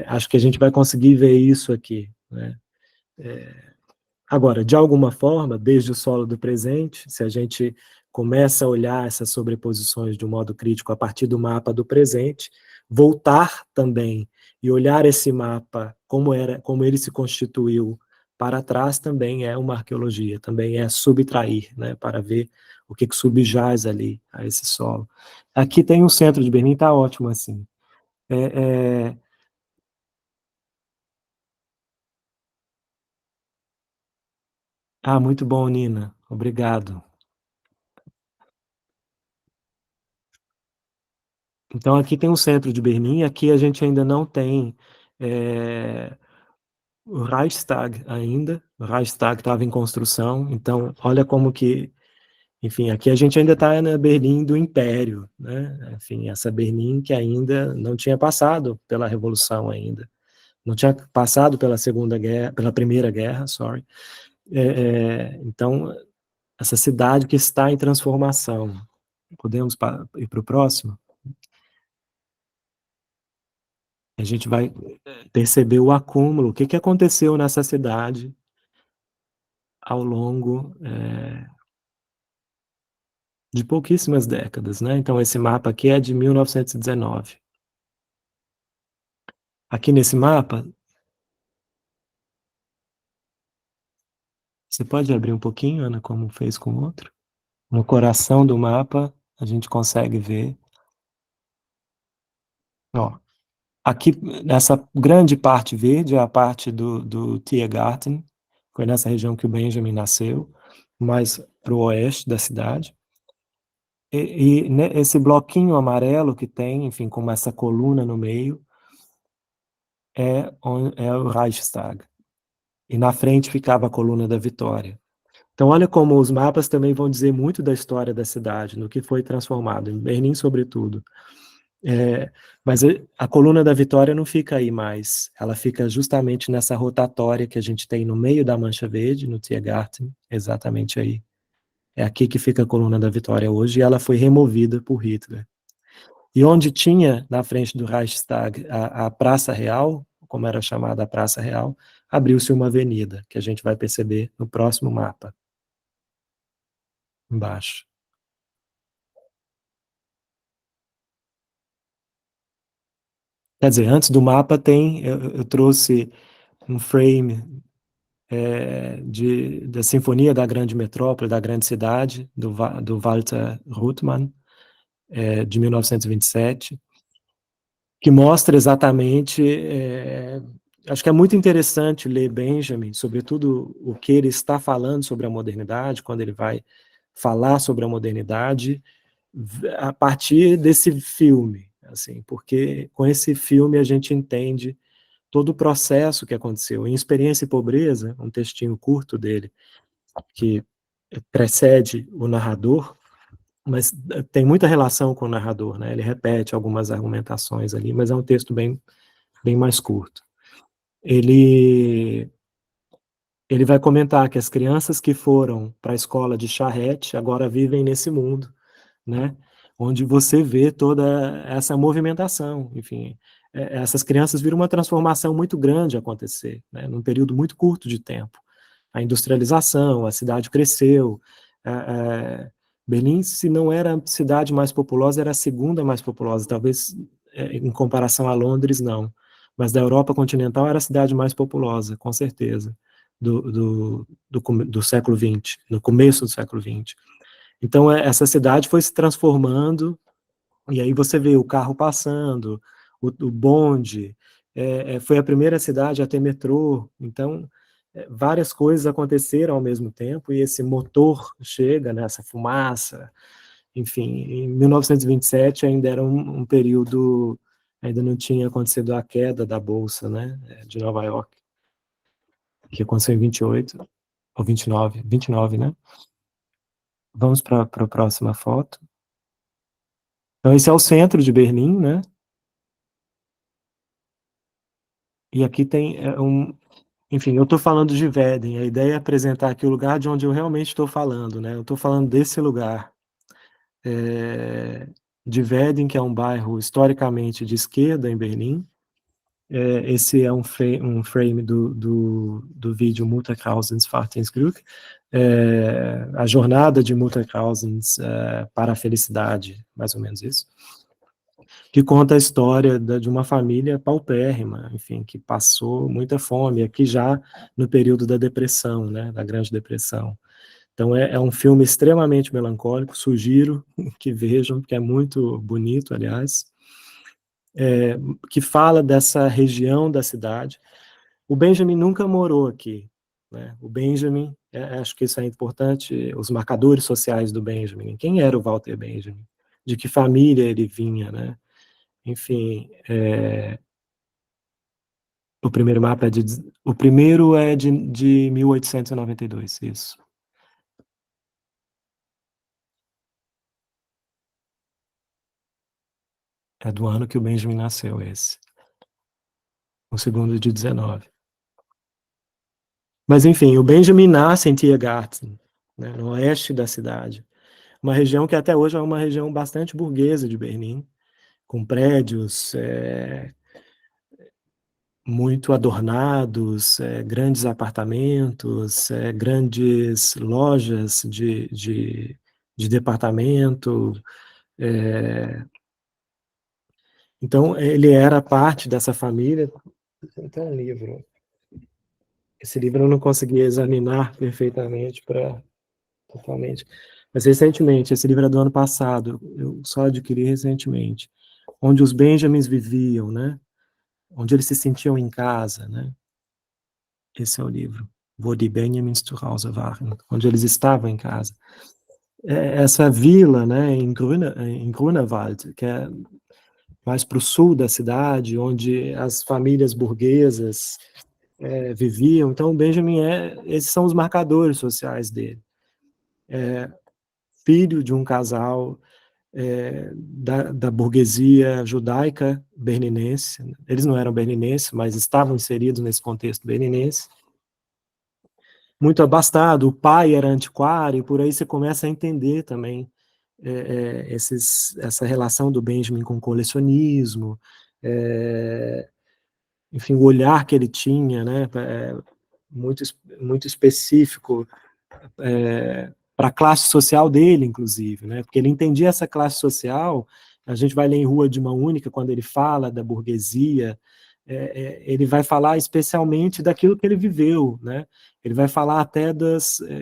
acho que a gente vai conseguir ver isso aqui, né? Agora, de alguma forma, desde o solo do presente, se a gente começa a olhar essas sobreposições de um modo crítico a partir do mapa do presente, voltar também e olhar esse mapa como ele se constituiu para trás também é uma arqueologia, também é subtrair, né, para ver o que subjaz ali a esse solo. Aqui tem um centro de Berlim, está ótimo assim. Muito bom, Nina. Obrigado. Então, aqui tem um centro de Berlim, aqui a gente ainda não tem o Reichstag ainda, o Reichstag estava em construção, então olha como que, enfim, aqui a gente ainda está na Berlim do Império, né? Enfim, essa Berlim que ainda não tinha passado pela Revolução ainda, não tinha passado pela Segunda Guerra, pela Primeira Guerra, sorry. Então, essa cidade que está em transformação. Podemos ir para o próximo? A gente vai perceber o acúmulo, o que aconteceu nessa cidade ao longo de pouquíssimas décadas, né? Então, esse mapa aqui é de 1919. Aqui nesse mapa, você pode abrir um pouquinho, Ana, como fez com o outro? No coração do mapa, a gente consegue ver. Ó, aqui, nessa grande parte verde, é a parte do Tiergarten, foi nessa região que o Benjamin nasceu, mais para o oeste da cidade. Né, esse bloquinho amarelo que tem, enfim, como essa coluna no meio, é o Reichstag. E na frente ficava a coluna da Vitória. Então, olha como os mapas também vão dizer muito da história da cidade, no que foi transformado, em Berlim, sobretudo. Mas a coluna da Vitória não fica aí mais, ela fica justamente nessa rotatória que a gente tem no meio da Mancha Verde, no Tiergarten, exatamente aí. É aqui que fica a coluna da Vitória hoje, e ela foi removida por Hitler. E onde tinha, na frente do Reichstag, a Praça Real, como era chamada a Praça Real, abriu-se uma avenida, que a gente vai perceber no próximo mapa, embaixo. Quer dizer, antes do mapa eu trouxe um frame da Sinfonia da Grande Metrópole, da Grande Cidade, do Walter Ruttmann, de 1927, que mostra exatamente, acho que é muito interessante ler Benjamin, sobretudo o que ele está falando sobre a modernidade, quando ele vai falar sobre a modernidade, a partir desse filme, assim, porque com esse filme a gente entende todo o processo que aconteceu. Em Experiência e Pobreza, um textinho curto dele, que precede o narrador, mas tem muita relação com o narrador, né? Ele repete algumas argumentações ali, mas é um texto bem mais curto. Ele vai comentar que as crianças que foram para a escola de charrete agora vivem nesse mundo, né? Onde você vê toda essa movimentação, enfim, essas crianças viram uma transformação muito grande acontecer, né? Num período muito curto de tempo. A industrialização, a cidade cresceu, Berlim, se não era a cidade mais populosa, era a segunda mais populosa, talvez em comparação a Londres, não. Mas da Europa continental era a cidade mais populosa, com certeza, do século XX, no começo do século XX. Então, essa cidade foi se transformando, e aí você vê o carro passando, o bonde, foi a primeira cidade a ter metrô, então várias coisas aconteceram ao mesmo tempo, e esse motor chega nessa fumaça, enfim, em 1927 ainda era um período, ainda não tinha acontecido a queda da Bolsa, né, de Nova York, que aconteceu em 28, ou 29, né? Vamos para a próxima foto. Então esse é o centro de Berlim, né? E aqui tem enfim, eu estou falando de Wedding, a ideia é apresentar aqui o lugar de onde eu realmente estou falando, né? Eu estou falando desse lugar, de Wedding, que é um bairro historicamente de esquerda em Berlim. Esse é um frame do vídeo Mutterkrausens Fahrtensglück, a jornada de Mutterkrausens para a felicidade, mais ou menos isso, que conta a história de uma família paupérrima, enfim, que passou muita fome, aqui já no período da depressão, né, da Grande Depressão. Então é um filme extremamente melancólico, sugiro que vejam, porque é muito bonito, aliás, que fala dessa região da cidade. O Benjamin nunca morou aqui, né? O Benjamin, acho que isso é importante, os marcadores sociais do Benjamin. Quem era o Walter Benjamin? De que família ele vinha, né? Enfim, o primeiro mapa o primeiro é de 1892, isso. É do ano que o Benjamin nasceu, esse. O segundo de 19. Mas, enfim, o Benjamin nasce em Tiergarten, né, no oeste da cidade. Uma região que até hoje é uma região bastante burguesa de Berlim, com prédios muito adornados, grandes apartamentos, grandes lojas de departamento. Então, ele era parte dessa família. Tem um livro. Esse livro eu não consegui examinar perfeitamente totalmente. Mas recentemente, esse livro é do ano passado, eu só adquiri recentemente, onde os Benjamins viviam, né? Onde eles se sentiam em casa, né? Esse é o livro, Wo die Benjamins zu Hause waren, onde eles estavam em casa. Essa vila, né, em Grunewald, que é mais para o sul da cidade, onde as famílias burguesas viviam. Então, o Benjamin esses são os marcadores sociais dele. Filho de um casal da burguesia judaica berlinense. Eles não eram berlinenses, mas estavam inseridos nesse contexto berlinense. Muito abastado, o pai era antiquário, e por aí você começa a entender também essa relação do Benjamin com o colecionismo, enfim, o olhar que ele tinha, né, muito específico para a classe social dele, inclusive, né, porque ele entendia essa classe social. A gente vai ler em Rua de Mão Única, quando ele fala da burguesia, ele vai falar especialmente daquilo que ele viveu, né? Ele vai falar até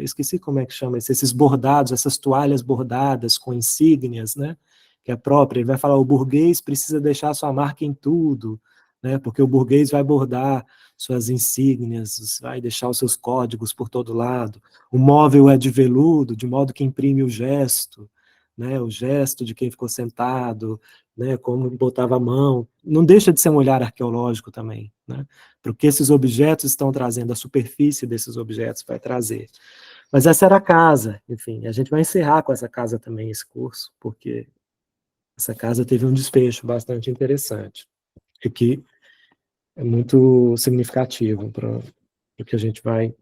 esqueci como é que chama esses bordados, essas toalhas bordadas com insígnias, né? Que é própria. Ele vai falar, o burguês precisa deixar sua marca em tudo, né? Porque o burguês vai bordar suas insígnias, vai deixar os seus códigos por todo lado. O móvel é de veludo, de modo que imprime o gesto, né? O gesto de quem ficou sentado, né, como botava a mão, não deixa de ser um olhar arqueológico também, né, porque esses objetos estão trazendo, a superfície desses objetos vai trazer. Mas essa era a casa, enfim, a gente vai encerrar com essa casa também, esse curso, porque essa casa teve um desfecho bastante interessante, e que é muito significativo para o que a gente vai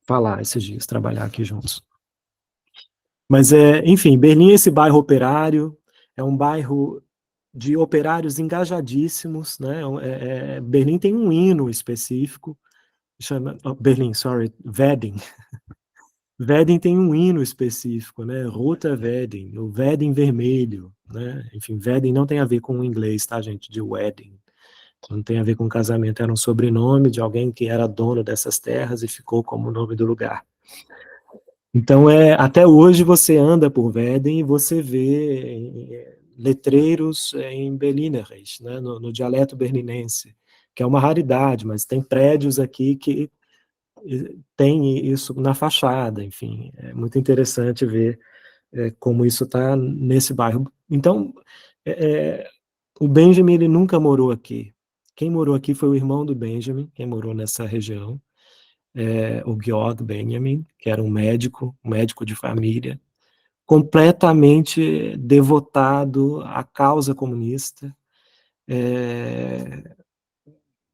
falar esses dias, trabalhar aqui juntos. Mas, enfim, Berlim é esse bairro operário, é um bairro de operários engajadíssimos, né? Berlim tem um hino específico, chama Wedding. Wedding tem um hino específico, né? Rote Wedding, o Wedding vermelho, né? Enfim, Wedding não tem a ver com o inglês, tá, gente? De wedding. Não tem a ver com casamento, era um sobrenome de alguém que era dono dessas terras e ficou como o nome do lugar. Então, até hoje você anda por Wedding e você vê letreiros em Berlinerês, né, no dialeto berlinense, que é uma raridade, mas tem prédios aqui que tem isso na fachada, enfim, é muito interessante ver como isso está nesse bairro. Então, o Benjamin ele nunca morou aqui. Quem morou aqui foi o irmão do Benjamin, quem morou nessa região, o Georg Benjamin, que era um médico de família, completamente devotado à causa comunista,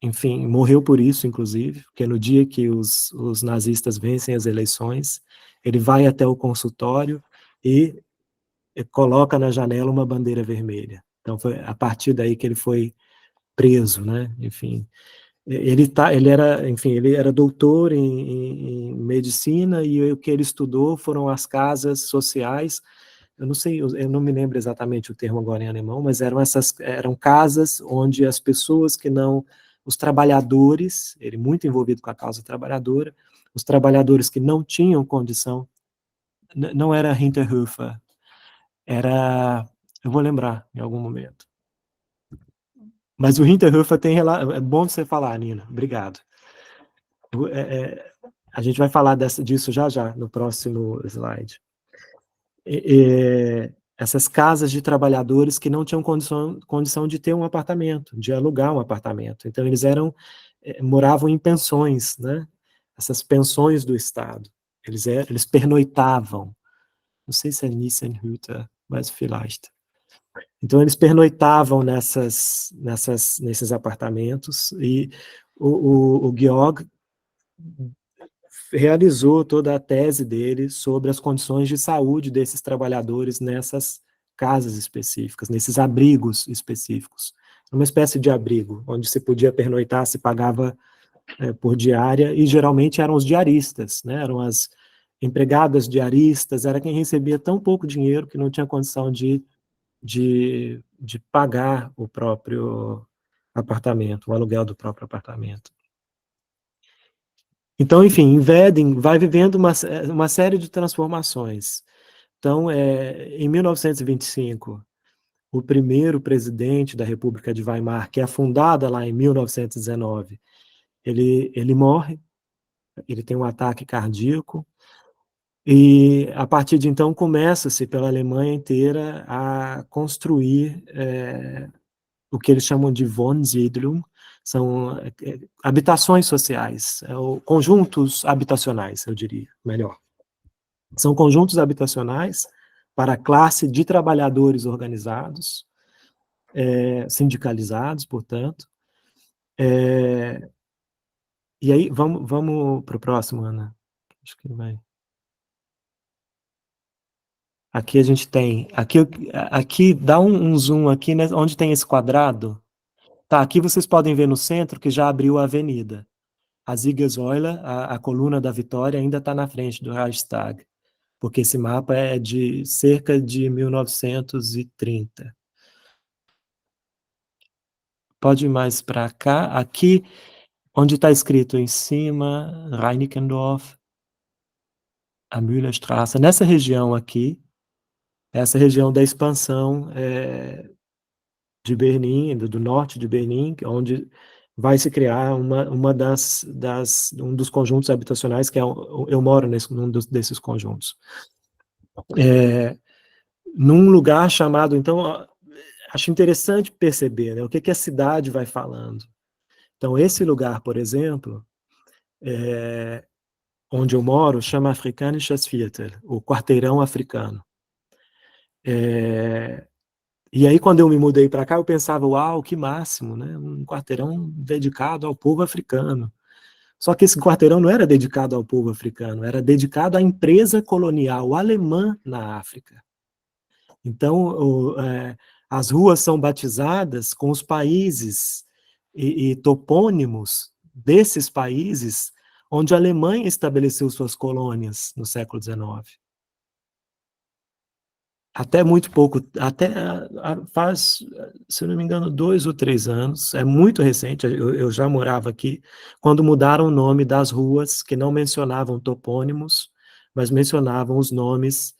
enfim, morreu por isso, inclusive, porque no dia que os nazistas vencem as eleições, ele vai até o consultório e coloca na janela uma bandeira vermelha. Então foi a partir daí que ele foi preso, né? Enfim, ele era doutor em medicina e o que ele estudou foram as casas sociais. Eu não sei, eu não me lembro exatamente o termo agora em alemão, mas eram casas onde as pessoas que não, os trabalhadores, ele muito envolvido com a causa trabalhadora, os trabalhadores que não tinham condição, não era Hinterhofer, eu vou lembrar em algum momento. Mas o Hinterhofer é bom você falar, Nina, obrigado. A gente vai falar disso já, no próximo slide. Essas casas de trabalhadores que não tinham condição de ter um apartamento, de alugar um apartamento. Então, eles moravam em pensões, né? Essas pensões do Estado. Eles pernoitavam. Não sei se é Nissenhütte, mas vielleicht. Então, eles pernoitavam nesses apartamentos e o Georg realizou toda a tese dele sobre as condições de saúde desses trabalhadores nessas casas específicas, nesses abrigos específicos. Uma espécie de abrigo, onde se podia pernoitar, se pagava por diária, e geralmente eram os diaristas, né? Eram as empregadas diaristas, era quem recebia tão pouco dinheiro que não tinha condição de pagar o próprio apartamento, o aluguel do próprio apartamento. Então, enfim, Wedding vai vivendo uma série de transformações. Então, em 1925, o primeiro presidente da República de Weimar, que é fundada lá em 1919, ele morre, ele tem um ataque cardíaco, e a partir de então começa-se pela Alemanha inteira a construir o que eles chamam de Wohnsiedlung, são habitações sociais, conjuntos habitacionais, eu diria, melhor. São conjuntos habitacionais para a classe de trabalhadores organizados, sindicalizados, portanto. E aí, vamos para o próximo, Ana. Acho que vai. Aqui a gente tem, aqui dá um zoom aqui, né, onde tem esse quadrado. Tá, aqui vocês podem ver no centro que já abriu a avenida. A Siegessäule, a coluna da Vitória, ainda está na frente do Reichstag, porque esse mapa é de cerca de 1930. Pode ir mais para cá. Aqui, onde está escrito em cima, Reinickendorf, a Müllerstraße, nessa região aqui, essa região da expansão de Berlim, do norte de Berlim, onde vai se criar um dos conjuntos habitacionais, que eu moro num desses conjuntos. Num lugar chamado, então, acho interessante perceber, né, o que a cidade vai falando. Então, esse lugar, por exemplo, onde eu moro, chama Afrikanisches Viertel, o quarteirão africano. E aí, quando eu me mudei para cá, eu pensava, uau, que máximo, né? Um quarteirão dedicado ao povo africano. Só que esse quarteirão não era dedicado ao povo africano, era dedicado à empresa colonial alemã na África. Então, as ruas são batizadas com os países e topônimos desses países onde a Alemanha estabeleceu suas colônias no século XIX. Até muito pouco, até faz, se eu não me engano, 2 ou 3 anos, é muito recente, eu já morava aqui, quando mudaram o nome das ruas, que não mencionavam topônimos, mas mencionavam os nomes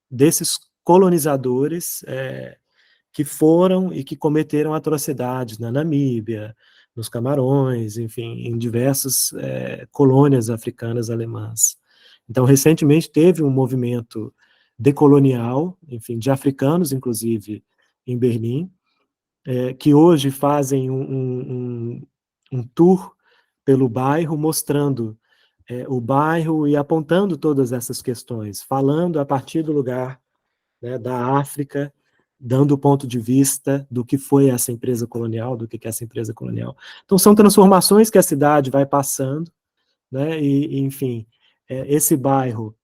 desses colonizadores que foram e que cometeram atrocidades na Namíbia, nos Camarões, enfim, em diversas colônias africanas alemãs. Então, recentemente teve um movimento decolonial, enfim, de africanos, inclusive, em Berlim, que hoje fazem um tour pelo bairro, mostrando o bairro e apontando todas essas questões, falando a partir do lugar, né, da África, dando o ponto de vista do que foi essa empresa colonial, do que é essa empresa colonial. Então, são transformações que a cidade vai passando, né, e enfim, esse bairro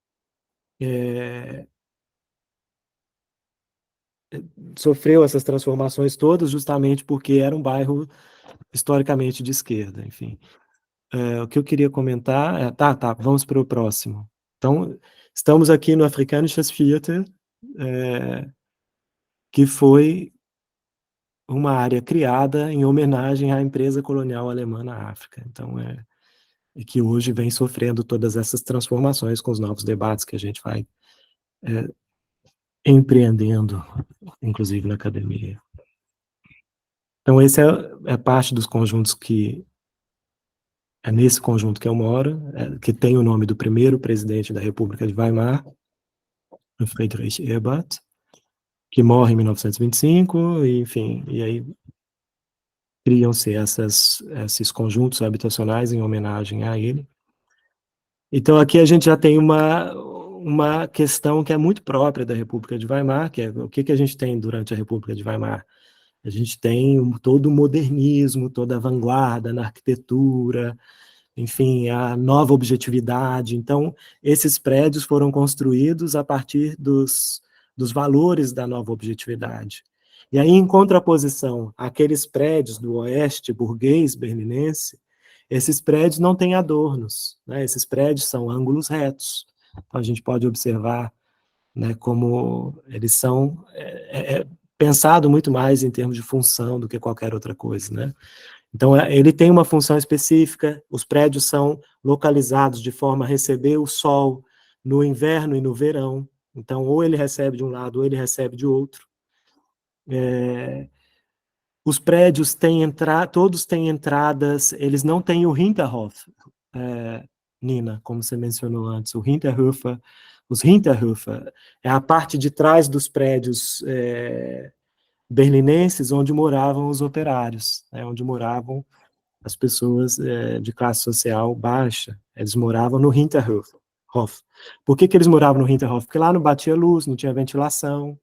sofreu essas transformações todas justamente porque era um bairro historicamente de esquerda, enfim. O que eu queria comentar vamos para o próximo. Então, estamos aqui no Afrikanisches Viertel, que foi uma área criada em homenagem à empresa colonial alemã na África. Então, e que hoje vem sofrendo todas essas transformações com os novos debates que a gente vai empreendendo, inclusive na academia. Então, esse é parte dos conjuntos que é nesse conjunto que eu moro, que tem o nome do primeiro presidente da República de Weimar, Friedrich Ebert, que morre em 1925, e, enfim, e aí criam-se esses conjuntos habitacionais em homenagem a ele. Então, aqui a gente já tem uma questão que é muito própria da República de Weimar, que é o que a gente tem durante a República de Weimar. A gente tem todo o modernismo, toda a vanguarda na arquitetura, enfim, a nova objetividade. Então, esses prédios foram construídos a partir dos valores da nova objetividade. E aí, em contraposição àqueles prédios do oeste burguês berlinense, esses prédios não têm adornos, né? Esses prédios são ângulos retos. Então, a gente pode observar, né, como eles são pensado muito mais em termos de função do que qualquer outra coisa, né? Então, ele tem uma função específica, os prédios são localizados de forma a receber o sol no inverno e no verão, então, ou ele recebe de um lado, ou ele recebe de outro. Os prédios todos têm entradas, eles não têm o Hinterhof, Nina, como você mencionou antes, o Hinterhofer, os Hinterhofer, é a parte de trás dos prédios berlinenses, onde moravam os operários, né, onde moravam as pessoas de classe social baixa, eles moravam no Hinterhof. Por que eles moravam no Hinterhof? Porque lá não batia luz, não tinha ventilação,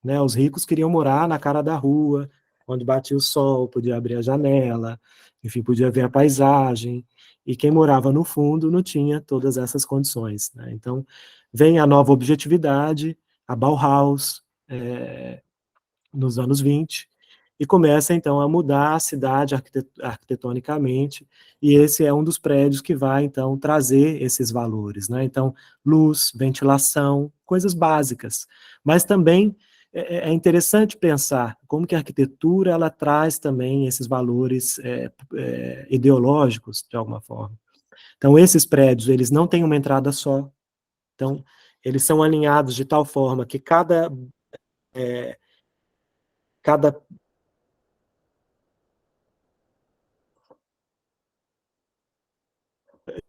né? Os ricos queriam morar na cara da rua, onde batia o sol, podia abrir a janela, enfim, podia ver a paisagem, e quem morava no fundo não tinha todas essas condições, né? Então, vem a nova objetividade, a Bauhaus, nos anos 20, e começa, então, a mudar a cidade arquitetonicamente, e esse é um dos prédios que vai, então, trazer esses valores, né? Então, luz, ventilação, coisas básicas, mas também é interessante pensar como que a arquitetura ela traz também esses valores ideológicos, de alguma forma. Então, esses prédios, eles não têm uma entrada só. Então, eles são alinhados de tal forma que cada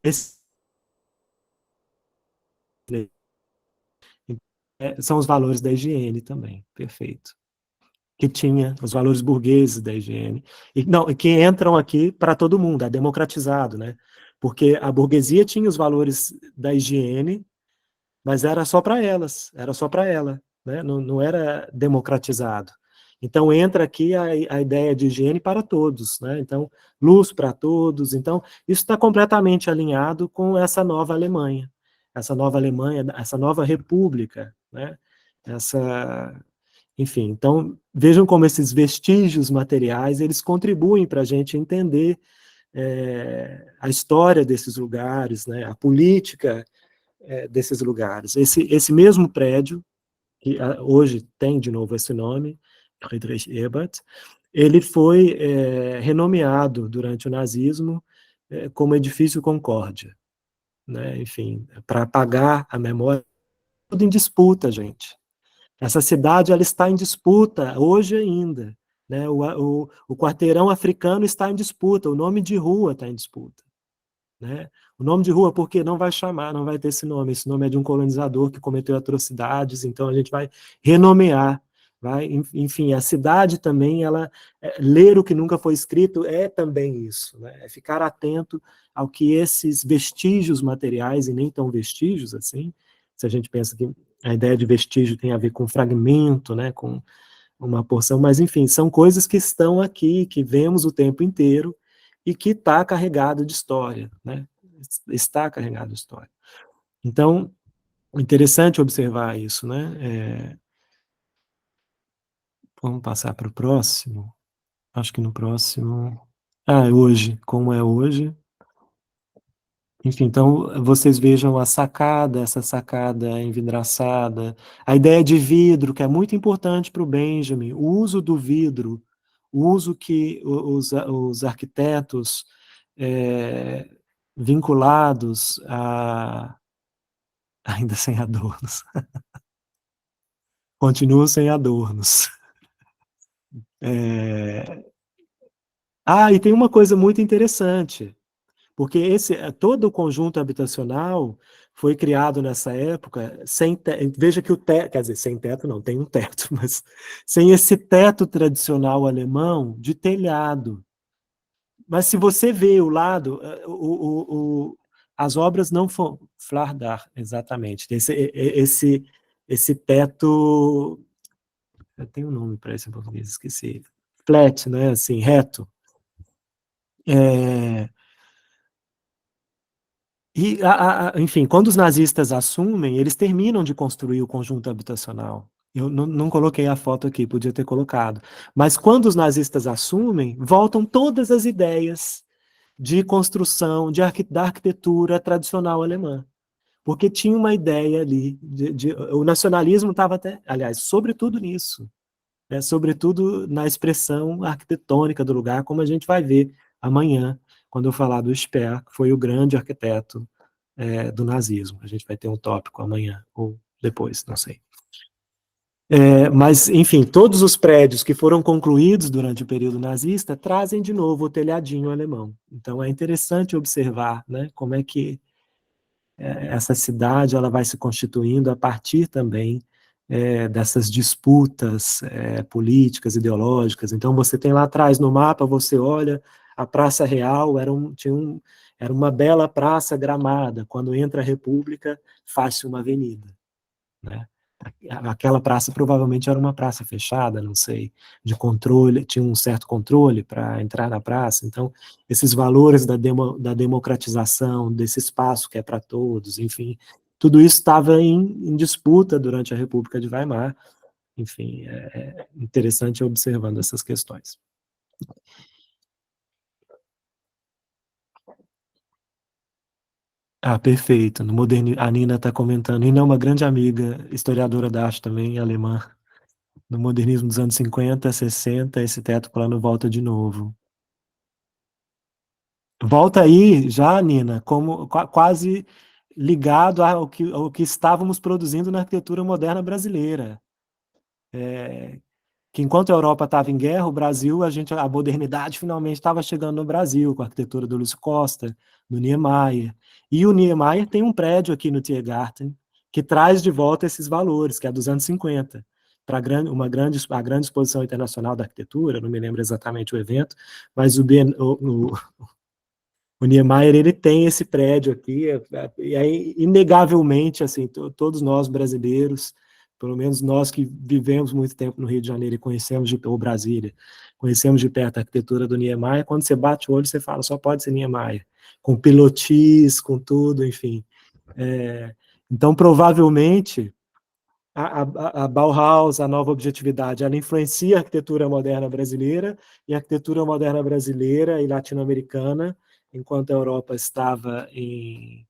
esse, são os valores da higiene também, perfeito. Que tinha os valores burgueses da higiene, e não, que entram aqui para todo mundo, é democratizado, né? Porque a burguesia tinha os valores da higiene, mas era só para elas, era só para ela, né? Não, não era democratizado. Então entra aqui a ideia de higiene para todos, né? Então luz para todos. Então isso está completamente alinhado com essa nova Alemanha, essa nova república, né? Essa, enfim. Então vejam como esses vestígios materiais eles contribuem para a gente entender a história desses lugares, né? A política desses lugares. Esse mesmo prédio, que hoje tem de novo esse nome, Friedrich Ebert, ele foi renomeado durante o nazismo como Edifício Concórdia, né? Enfim, para apagar a memória, tudo em disputa, gente. Essa cidade ela está em disputa hoje ainda, né? O quarteirão africano está em disputa, o nome de rua está em disputa. Né? O nome de rua, porque não vai chamar, não vai ter esse nome é de um colonizador que cometeu atrocidades, então a gente vai renomear, enfim, a cidade também, ela, ler o que nunca foi escrito é também isso, né? É ficar atento ao que esses vestígios materiais, e nem tão vestígios assim, se a gente pensa que a ideia de vestígio tem a ver com fragmento, né, com uma porção, mas enfim, são coisas que estão aqui, que vemos o tempo inteiro, e que está carregado de história, né? Está carregado de história. Então, interessante observar isso, né? Vamos passar para o próximo. Acho que no próximo. Hoje, como é hoje. Enfim, então vocês vejam a sacada, essa sacada envidraçada, a ideia de vidro, que é muito importante para o Benjamin, o uso do vidro, o uso que os arquitetos vinculados a... Ainda sem adornos. Continuam sem adornos. E tem uma coisa muito interessante, porque todo o conjunto habitacional foi criado nessa época sem teto. Veja que o teto, quer dizer, sem teto não, tem um teto, mas sem esse teto tradicional alemão de telhado. Mas se você vê o lado, as obras não foram Flardar, exatamente. Esse teto, eu tenho um nome para esse em português, esqueci. Flat, né? Assim, reto. Enfim, quando os nazistas assumem, eles terminam de construir o conjunto habitacional. Eu não coloquei a foto aqui, podia ter colocado. Mas quando os nazistas assumem, voltam todas as ideias de construção, da arquitetura tradicional alemã. Porque tinha uma ideia ali, o nacionalismo estava até, aliás, sobretudo nisso, né, sobretudo na expressão arquitetônica do lugar, como a gente vai ver amanhã, quando eu falar do Speer, que foi o grande arquiteto do nazismo. A gente vai ter um tópico amanhã, ou depois, não sei. Mas, enfim, todos os prédios que foram concluídos durante o período nazista trazem de novo o telhadinho alemão. Então é interessante observar, né, como é que essa cidade ela vai se constituindo a partir também dessas disputas políticas, ideológicas. Então você tem lá atrás no mapa, você olha, a Praça Real era uma bela praça gramada. Quando entra a República, faz-se uma avenida, né? Aquela praça provavelmente era uma praça fechada, não sei, de controle, tinha um certo controle para entrar na praça. Então, esses valores da democratização, desse espaço que é para todos, enfim, tudo isso estava em disputa durante a República de Weimar. Enfim, é interessante observando essas questões. Perfeito. A Nina está comentando. Nina é uma grande amiga, historiadora da arte também, alemã. no modernismo dos anos 50, 60, esse teto plano volta de novo. Volta aí já, Nina, como quase ligado ao que estávamos produzindo na arquitetura moderna brasileira. Que enquanto a Europa estava em guerra, o Brasil, a modernidade finalmente estava chegando no Brasil, com a arquitetura do Lúcio Costa, do Niemeyer. E o Niemeyer tem um prédio aqui no Tiergarten que traz de volta esses valores, que é dos anos 50, para a grande exposição internacional da arquitetura, não me lembro exatamente o evento, mas o Niemeyer, ele tem esse prédio aqui, e aí, inegavelmente, assim, todos nós brasileiros, pelo menos nós que vivemos muito tempo no Rio de Janeiro e conhecemos, ou Brasília, conhecemos de perto a arquitetura do Niemeyer, quando você bate o olho, você fala, só pode ser Niemeyer, com pilotis, com tudo, enfim. Então, provavelmente, a Bauhaus, a nova objetividade, ela influencia a arquitetura moderna brasileira, e a arquitetura moderna brasileira e latino-americana, enquanto a Europa estava em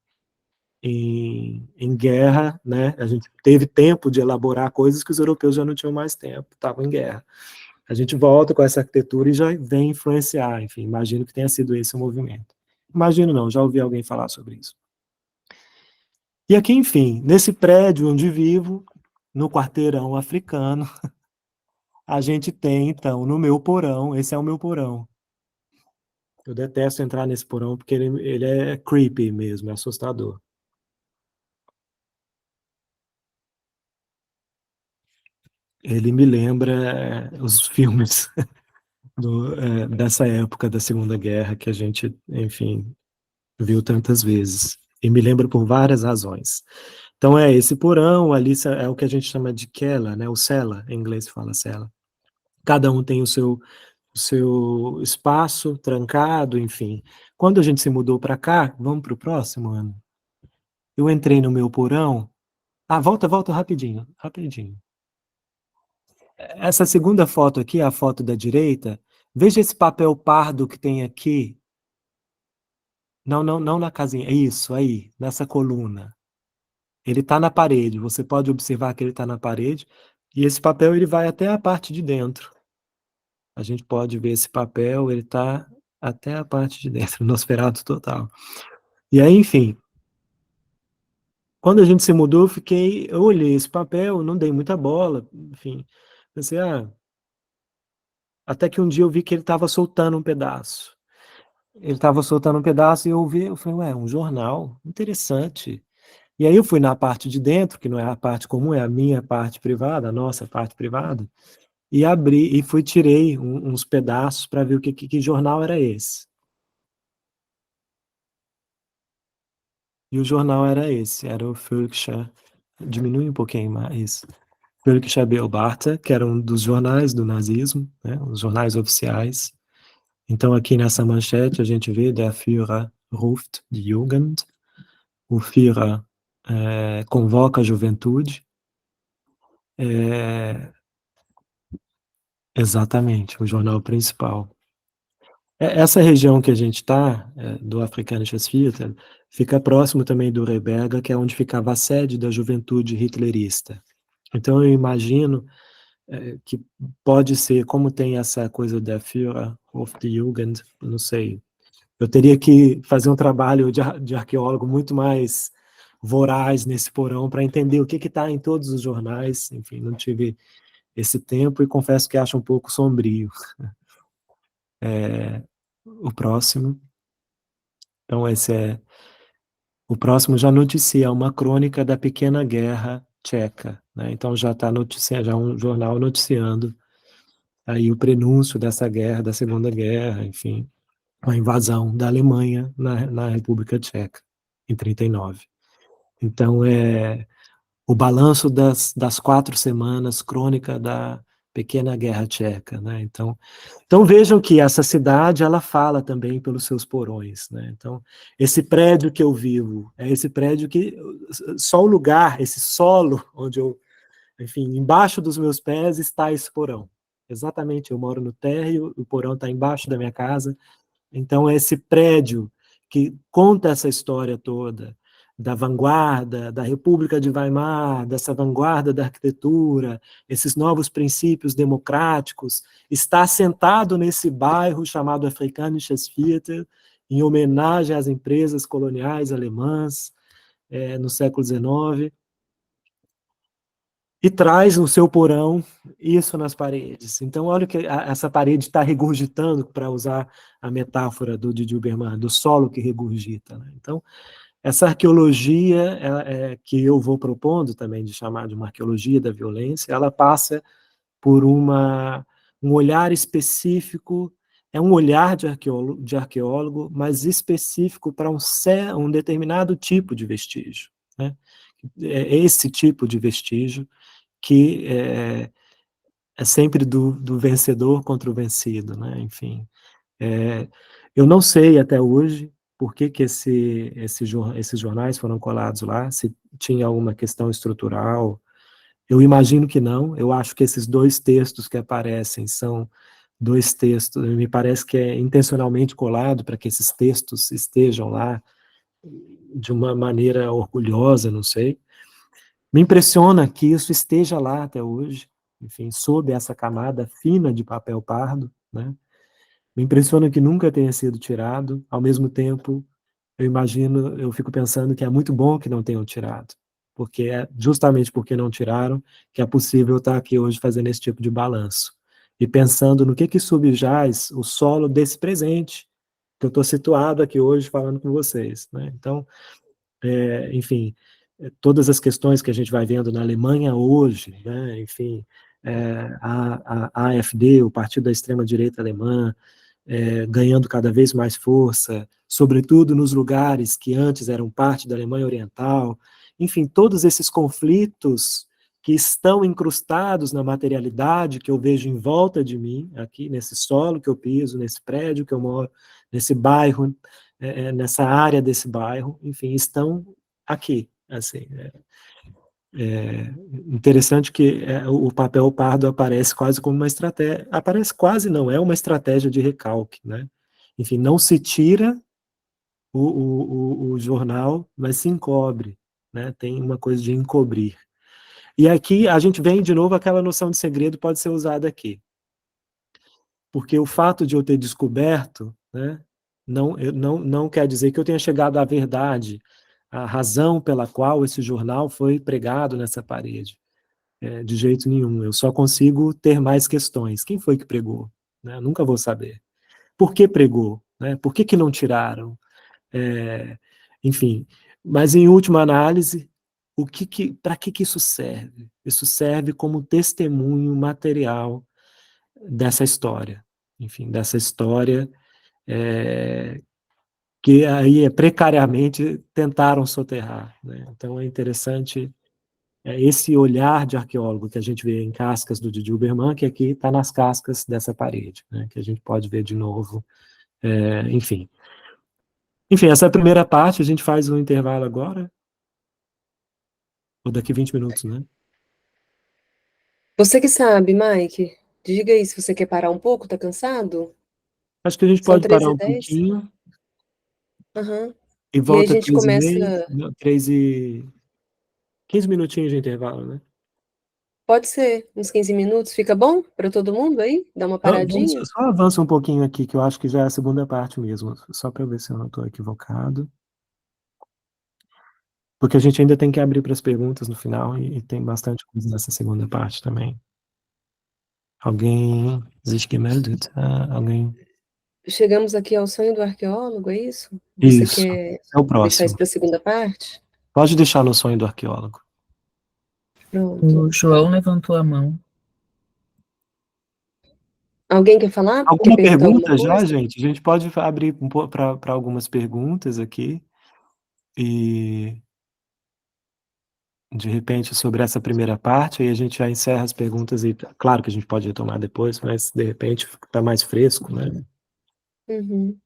guerra, né? A gente teve tempo de elaborar coisas que os europeus já não tinham mais tempo, estavam em guerra. A gente volta com essa arquitetura e já vem influenciar, enfim, imagino que tenha sido esse o movimento. Imagino não, já ouvi alguém falar sobre isso. E aqui, enfim, nesse prédio onde vivo, no quarteirão africano, a gente tem, então, no meu porão, esse é o meu porão. Eu detesto entrar nesse porão porque ele é creepy mesmo, é assustador. Ele me lembra os filmes dessa época da Segunda Guerra que a gente, enfim, viu tantas vezes. E me lembra por várias razões. Então esse porão ali é o que a gente chama de cela, né? O cela, em inglês se fala cela. Cada um tem o seu espaço trancado, enfim. Quando a gente se mudou para cá, vamos para o próximo ano. Eu entrei no meu porão. Volta rapidinho. Essa segunda foto aqui, a foto da direita, veja esse papel pardo que tem aqui. Não na casinha. Isso, aí, nessa coluna. Ele está na parede. Você pode observar que ele está na parede. E esse papel ele vai até a parte de dentro. A gente pode ver esse papel, ele está até a parte de dentro, Nosferatu total. E aí, enfim, quando a gente se mudou, eu olhei esse papel, não dei muita bola, enfim, pensei, até que um dia eu vi que ele estava soltando um pedaço. Ele estava soltando um pedaço e eu falei, um jornal, interessante. E aí eu fui na parte de dentro, que não é a parte comum, é a minha parte privada, a nossa parte privada, e abri, e tirei uns pedaços para ver que jornal era esse. E o jornal era esse, era o Völkischer, diminui um pouquinho mais, Völkischer Beobachter, que era um dos jornais do nazismo, né, os jornais oficiais. Então aqui nessa manchete a gente vê der Führer ruft die Jugend, o Führer convoca a juventude. Exatamente, o jornal principal. Essa região que a gente está, do Afrikanisches Viertel, fica próximo também do Reberga, que é onde ficava a sede da juventude hitlerista. Então eu imagino que pode ser, como tem essa coisa da Führer of the Jugend, não sei, eu teria que fazer um trabalho de arqueólogo muito mais voraz nesse porão para entender o que está em todos os jornais, enfim, não tive esse tempo e confesso que acho um pouco sombrio. O próximo. Então, o próximo já noticia uma crônica da pequena guerra tcheca, né? Então já está noticiando, já um jornal noticiando aí o prenúncio dessa guerra, da Segunda Guerra, enfim, a invasão da Alemanha na República Tcheca, em 39. Então, o balanço das 4 semanas, crônica da pequena guerra tcheca, né? Então vejam que essa cidade, ela fala também pelos seus porões, né? Então, esse prédio que eu vivo, é esse prédio que, só o lugar, esse solo, onde enfim, embaixo dos meus pés está esse porão. Exatamente, eu moro no térreo, o porão está embaixo da minha casa, então é esse prédio que conta essa história toda, da vanguarda, da República de Weimar, dessa vanguarda da arquitetura, esses novos princípios democráticos, está assentado nesse bairro chamado Afrikanisches Viertel, em homenagem às empresas coloniais alemãs, no século XIX, e traz no seu porão isso nas paredes. Então, olha que essa parede está regurgitando, para usar a metáfora do Didi Uberman, do solo que regurgita, né? Então, essa arqueologia que eu vou propondo também de chamar de uma arqueologia da violência, ela passa por um olhar específico, é um olhar de arqueólogo, mas específico para um determinado tipo de vestígio, né? É esse tipo de vestígio que é sempre do vencedor contra o vencido, né? Enfim, eu não sei até hoje por que esses jornais foram colados lá, se tinha alguma questão estrutural. Eu imagino que não. Eu acho que esses 2 textos que aparecem são 2 textos, me parece que é intencionalmente colado para que esses textos estejam lá de uma maneira orgulhosa, não sei. Me impressiona que isso esteja lá até hoje, enfim, sob essa camada fina de papel pardo, né? Me impressiona que nunca tenha sido tirado. Ao mesmo tempo, eu fico pensando que é muito bom que não tenham tirado, porque é justamente porque não tiraram que é possível estar aqui hoje fazendo esse tipo de balanço e pensando no que subjaz o solo desse presente que eu estou situado aqui hoje falando com vocês, né? Então, enfim, todas as questões que a gente vai vendo na Alemanha hoje, né? Enfim, a AfD, o partido da extrema-direita alemã, ganhando cada vez mais força, sobretudo nos lugares que antes eram parte da Alemanha Oriental, enfim, todos esses conflitos que estão incrustados na materialidade que eu vejo em volta de mim, aqui nesse solo que eu piso, nesse prédio que eu moro, nesse bairro, nessa área desse bairro, enfim, estão aqui, assim, interessante que o papel pardo aparece quase como uma estratégia, aparece quase não, é uma estratégia de recalque, né? Enfim, não se tira o jornal, mas se encobre, né? Tem uma coisa de encobrir. E aqui a gente vem de novo, aquela noção de segredo pode ser usada aqui. Porque o fato de eu ter descoberto, né, não quer dizer que eu tenha chegado à verdade, a razão pela qual esse jornal foi pregado nessa parede. De jeito nenhum. Eu só consigo ter mais questões. Quem foi que pregou? Né? Nunca vou saber. Por que pregou? Né? Por que não tiraram? Enfim, mas em última análise, para que isso serve? Isso serve como testemunho material dessa história. Enfim, dessa história que aí precariamente tentaram soterrar. Né? Então é interessante esse olhar de arqueólogo que a gente vê em cascas do Didi Uberman, que aqui está nas cascas dessa parede, né, que a gente pode ver de novo, enfim. Enfim, essa é a primeira parte, a gente faz um intervalo agora, ou daqui 20 minutos, né? Você que sabe, Mike, diga aí se você quer parar um pouco, tá cansado? Acho que a gente São pode parar um 13h10. pouquinho Uhum. e E aí a volta gente 3h30, começa... 15 minutinhos de intervalo, né? Pode ser, uns 15 minutos, fica bom para todo mundo aí? Dá uma paradinha? Só avança um pouquinho aqui, que eu acho que já é a segunda parte mesmo, só para eu ver se eu não estou equivocado. Porque a gente ainda tem que abrir para as perguntas no final e tem bastante coisa nessa segunda parte também. Alguém sich gemeldet? Alguém? Chegamos aqui ao sonho do arqueólogo, é isso? Você Isso, quer é o deixar isso próximo. para a segunda parte? Pode deixar no sonho do arqueólogo. Pronto. O João levantou a mão. Alguém quer falar? Quer Alguma perguntar alguma pergunta já, coisa? gente? A gente pode abrir para algumas perguntas aqui. E, de repente, sobre essa primeira parte, aí a gente já encerra as perguntas e, claro que a gente pode retomar depois, mas, de repente, está mais fresco, né? Uhum.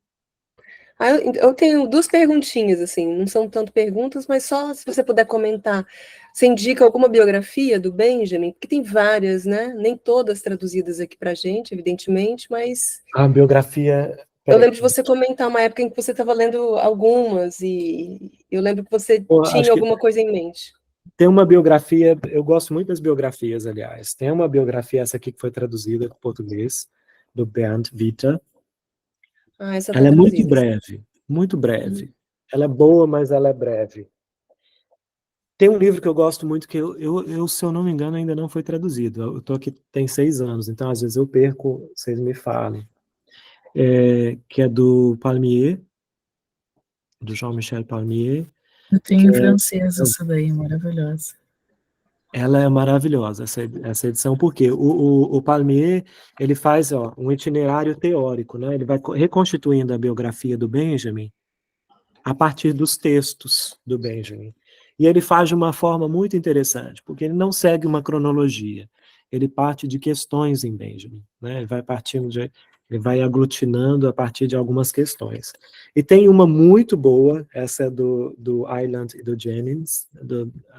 Eu tenho 2 perguntinhas, assim, não são tanto perguntas, mas só se você puder comentar. Você indica alguma biografia do Benjamin? Porque tem várias, né? Nem todas traduzidas aqui para a gente, evidentemente, mas... A biografia Eu lembro de você comentar uma época em que você estava lendo algumas, e eu lembro que você tinha Acho que alguma coisa em mente. tem uma biografia, eu gosto muito das biografias, aliás. Tem uma biografia, essa aqui que foi traduzida para o português, do Bernd Witter. Ah, essa está Ela é muito traduzida. breve, muito breve. Ela é boa, mas ela é breve. Tem um livro que eu gosto muito, que se eu não me engano, ainda não foi traduzido. Eu estou aqui tem 6 anos, então às vezes eu perco, vocês me falem. Que é do Palmier, do Jean-Michel Palmier. Eu tenho em francês essa daí, maravilhosa. Ela é maravilhosa, essa edição, porque o Palmier, ele faz um itinerário teórico, né? Ele vai reconstituindo a biografia do Benjamin a partir dos textos do Benjamin. E ele faz de uma forma muito interessante, porque ele não segue uma cronologia, ele parte de questões em Benjamin, né? Ele vai aglutinando a partir de algumas questões. E tem uma muito boa, essa é do Ireland e do Jennings,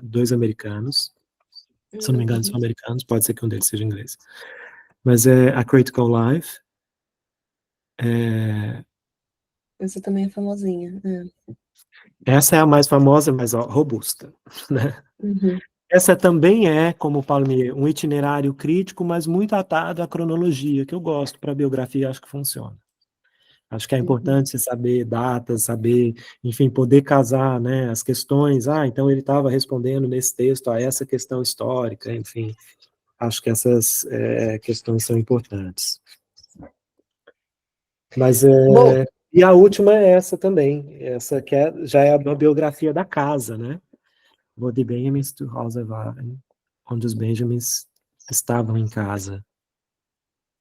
dois americanos. Se eu não me engano, são americanos, pode ser que um deles seja inglês. Mas é A Critical Life. Essa também é famosinha. Essa é a mais famosa, mas robusta, né? Essa também é, como o Palmier, um itinerário crítico, mas muito atado à cronologia, que eu gosto. Para a biografia, acho que funciona. Acho que é importante você saber datas, saber, enfim, poder casar, né, as questões. Então ele estava respondendo nesse texto a essa questão histórica, enfim. Acho que essas questões são importantes. Mas e a última é essa também, essa que já é a biografia da casa, né? Wo die Benjamins zu Hause waren, onde os Benjamins estavam em casa,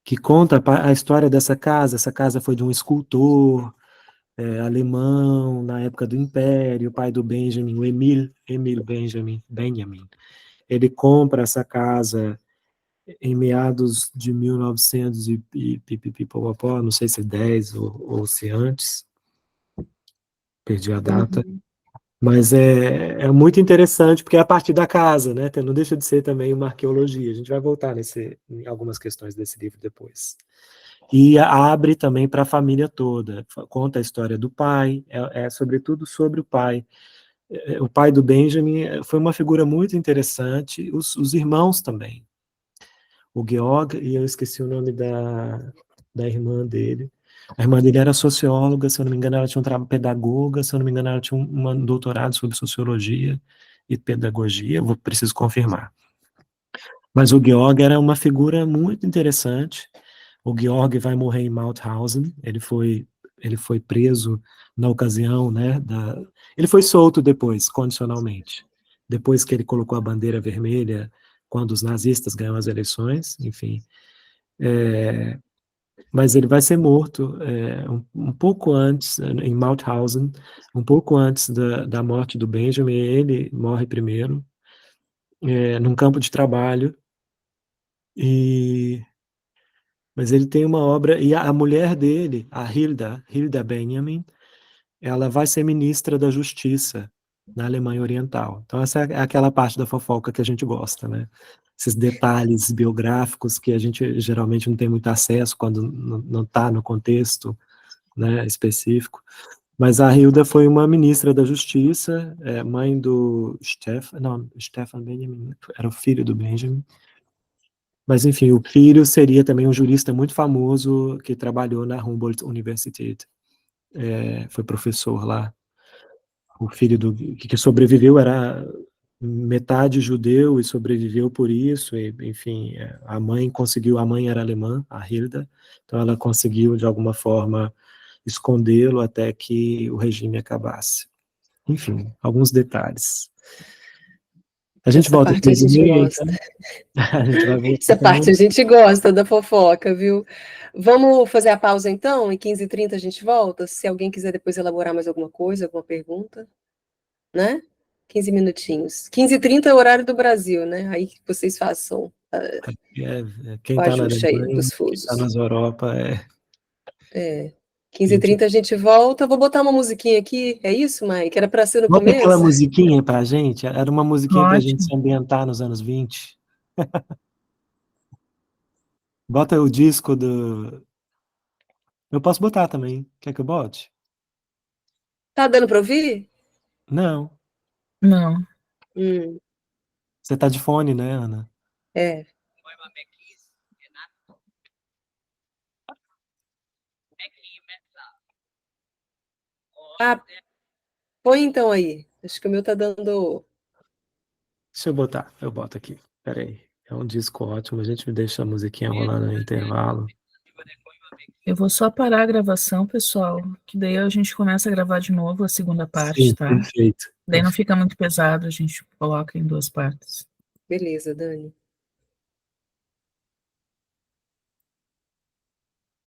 que conta a história dessa casa. Essa casa foi de um escultor alemão na época do Império, o pai do Benjamin, o Emil Benjamin. Ele compra essa casa em meados de 1900 e pipipipopopó, não sei se é 10 ou se antes, perdi a data. Mas é muito interessante, porque é a partir da casa, né? Não deixa de ser também uma arqueologia. A gente vai voltar em algumas questões desse livro depois. E abre também para a família toda. Conta a história do pai, sobretudo sobre o pai. O pai do Benjamin foi uma figura muito interessante, os irmãos também. O Georg, e eu esqueci o nome da irmã dele. A irmã dele era socióloga, se eu não me engano, ela tinha pedagoga, se eu não me engano, ela tinha um doutorado sobre sociologia e pedagogia, eu preciso confirmar. Mas o Georg era uma figura muito interessante. O Georg vai morrer em Mauthausen, ele foi preso na ocasião, né, ele foi solto depois, condicionalmente, depois que ele colocou a bandeira vermelha, quando os nazistas ganham as eleições, enfim. Mas ele vai ser morto um pouco antes, em Mauthausen, um pouco antes da morte do Benjamin. Ele morre primeiro, num campo de trabalho, mas ele tem uma obra, e a mulher dele, a Hilda Benjamin, ela vai ser ministra da Justiça na Alemanha Oriental. Então essa é aquela parte da fofoca que a gente gosta, né? Esses detalhes biográficos que a gente geralmente não tem muito acesso quando não está no contexto, né, específico. Mas a Hilda foi uma ministra da Justiça, mãe do Stefan Benjamin, era o filho do Benjamin. Mas, enfim, o filho seria também um jurista muito famoso que trabalhou na Humboldt Universität. Foi professor lá. O filho que sobreviveu era metade judeu e sobreviveu por isso. E, enfim, a mãe era alemã, a Hilda, então ela conseguiu, de alguma forma, escondê-lo até que o regime acabasse. Enfim, alguns detalhes. A gente volta às 15h30, então. A gente vai voltar. Essa parte a gente gosta da fofoca, viu? Vamos fazer a pausa então? Em 15h30 a gente volta? Se alguém quiser depois elaborar mais alguma coisa, alguma pergunta, né? 15 minutinhos. 15h30 é o horário do Brasil, né? Aí que vocês façam quem o está na ajuste aí Alemanha, dos quem fusos. está nas Europa 15h30 a gente volta. Vou botar uma musiquinha aqui. É isso, Mike? Era para ser no Bota começo? aquela musiquinha pra gente. Era uma musiquinha pra gente Ótimo. se ambientar nos anos 20. Bota o disco do... Eu posso botar também. Quer que eu bote? Tá dando para ouvir? Não. Não. Você tá de fone, né, Ana? É. Ah, põe então aí. Acho que o meu tá dando. Deixa eu botar. Eu boto aqui. Pera aí. É um disco ótimo. A gente me deixa a musiquinha rolando no intervalo. Eu vou só parar a gravação, pessoal, que daí a gente começa a gravar de novo a segunda parte, Sim, tá? perfeito. Daí não fica muito pesado, a gente coloca em 2 partes. Beleza, Dani.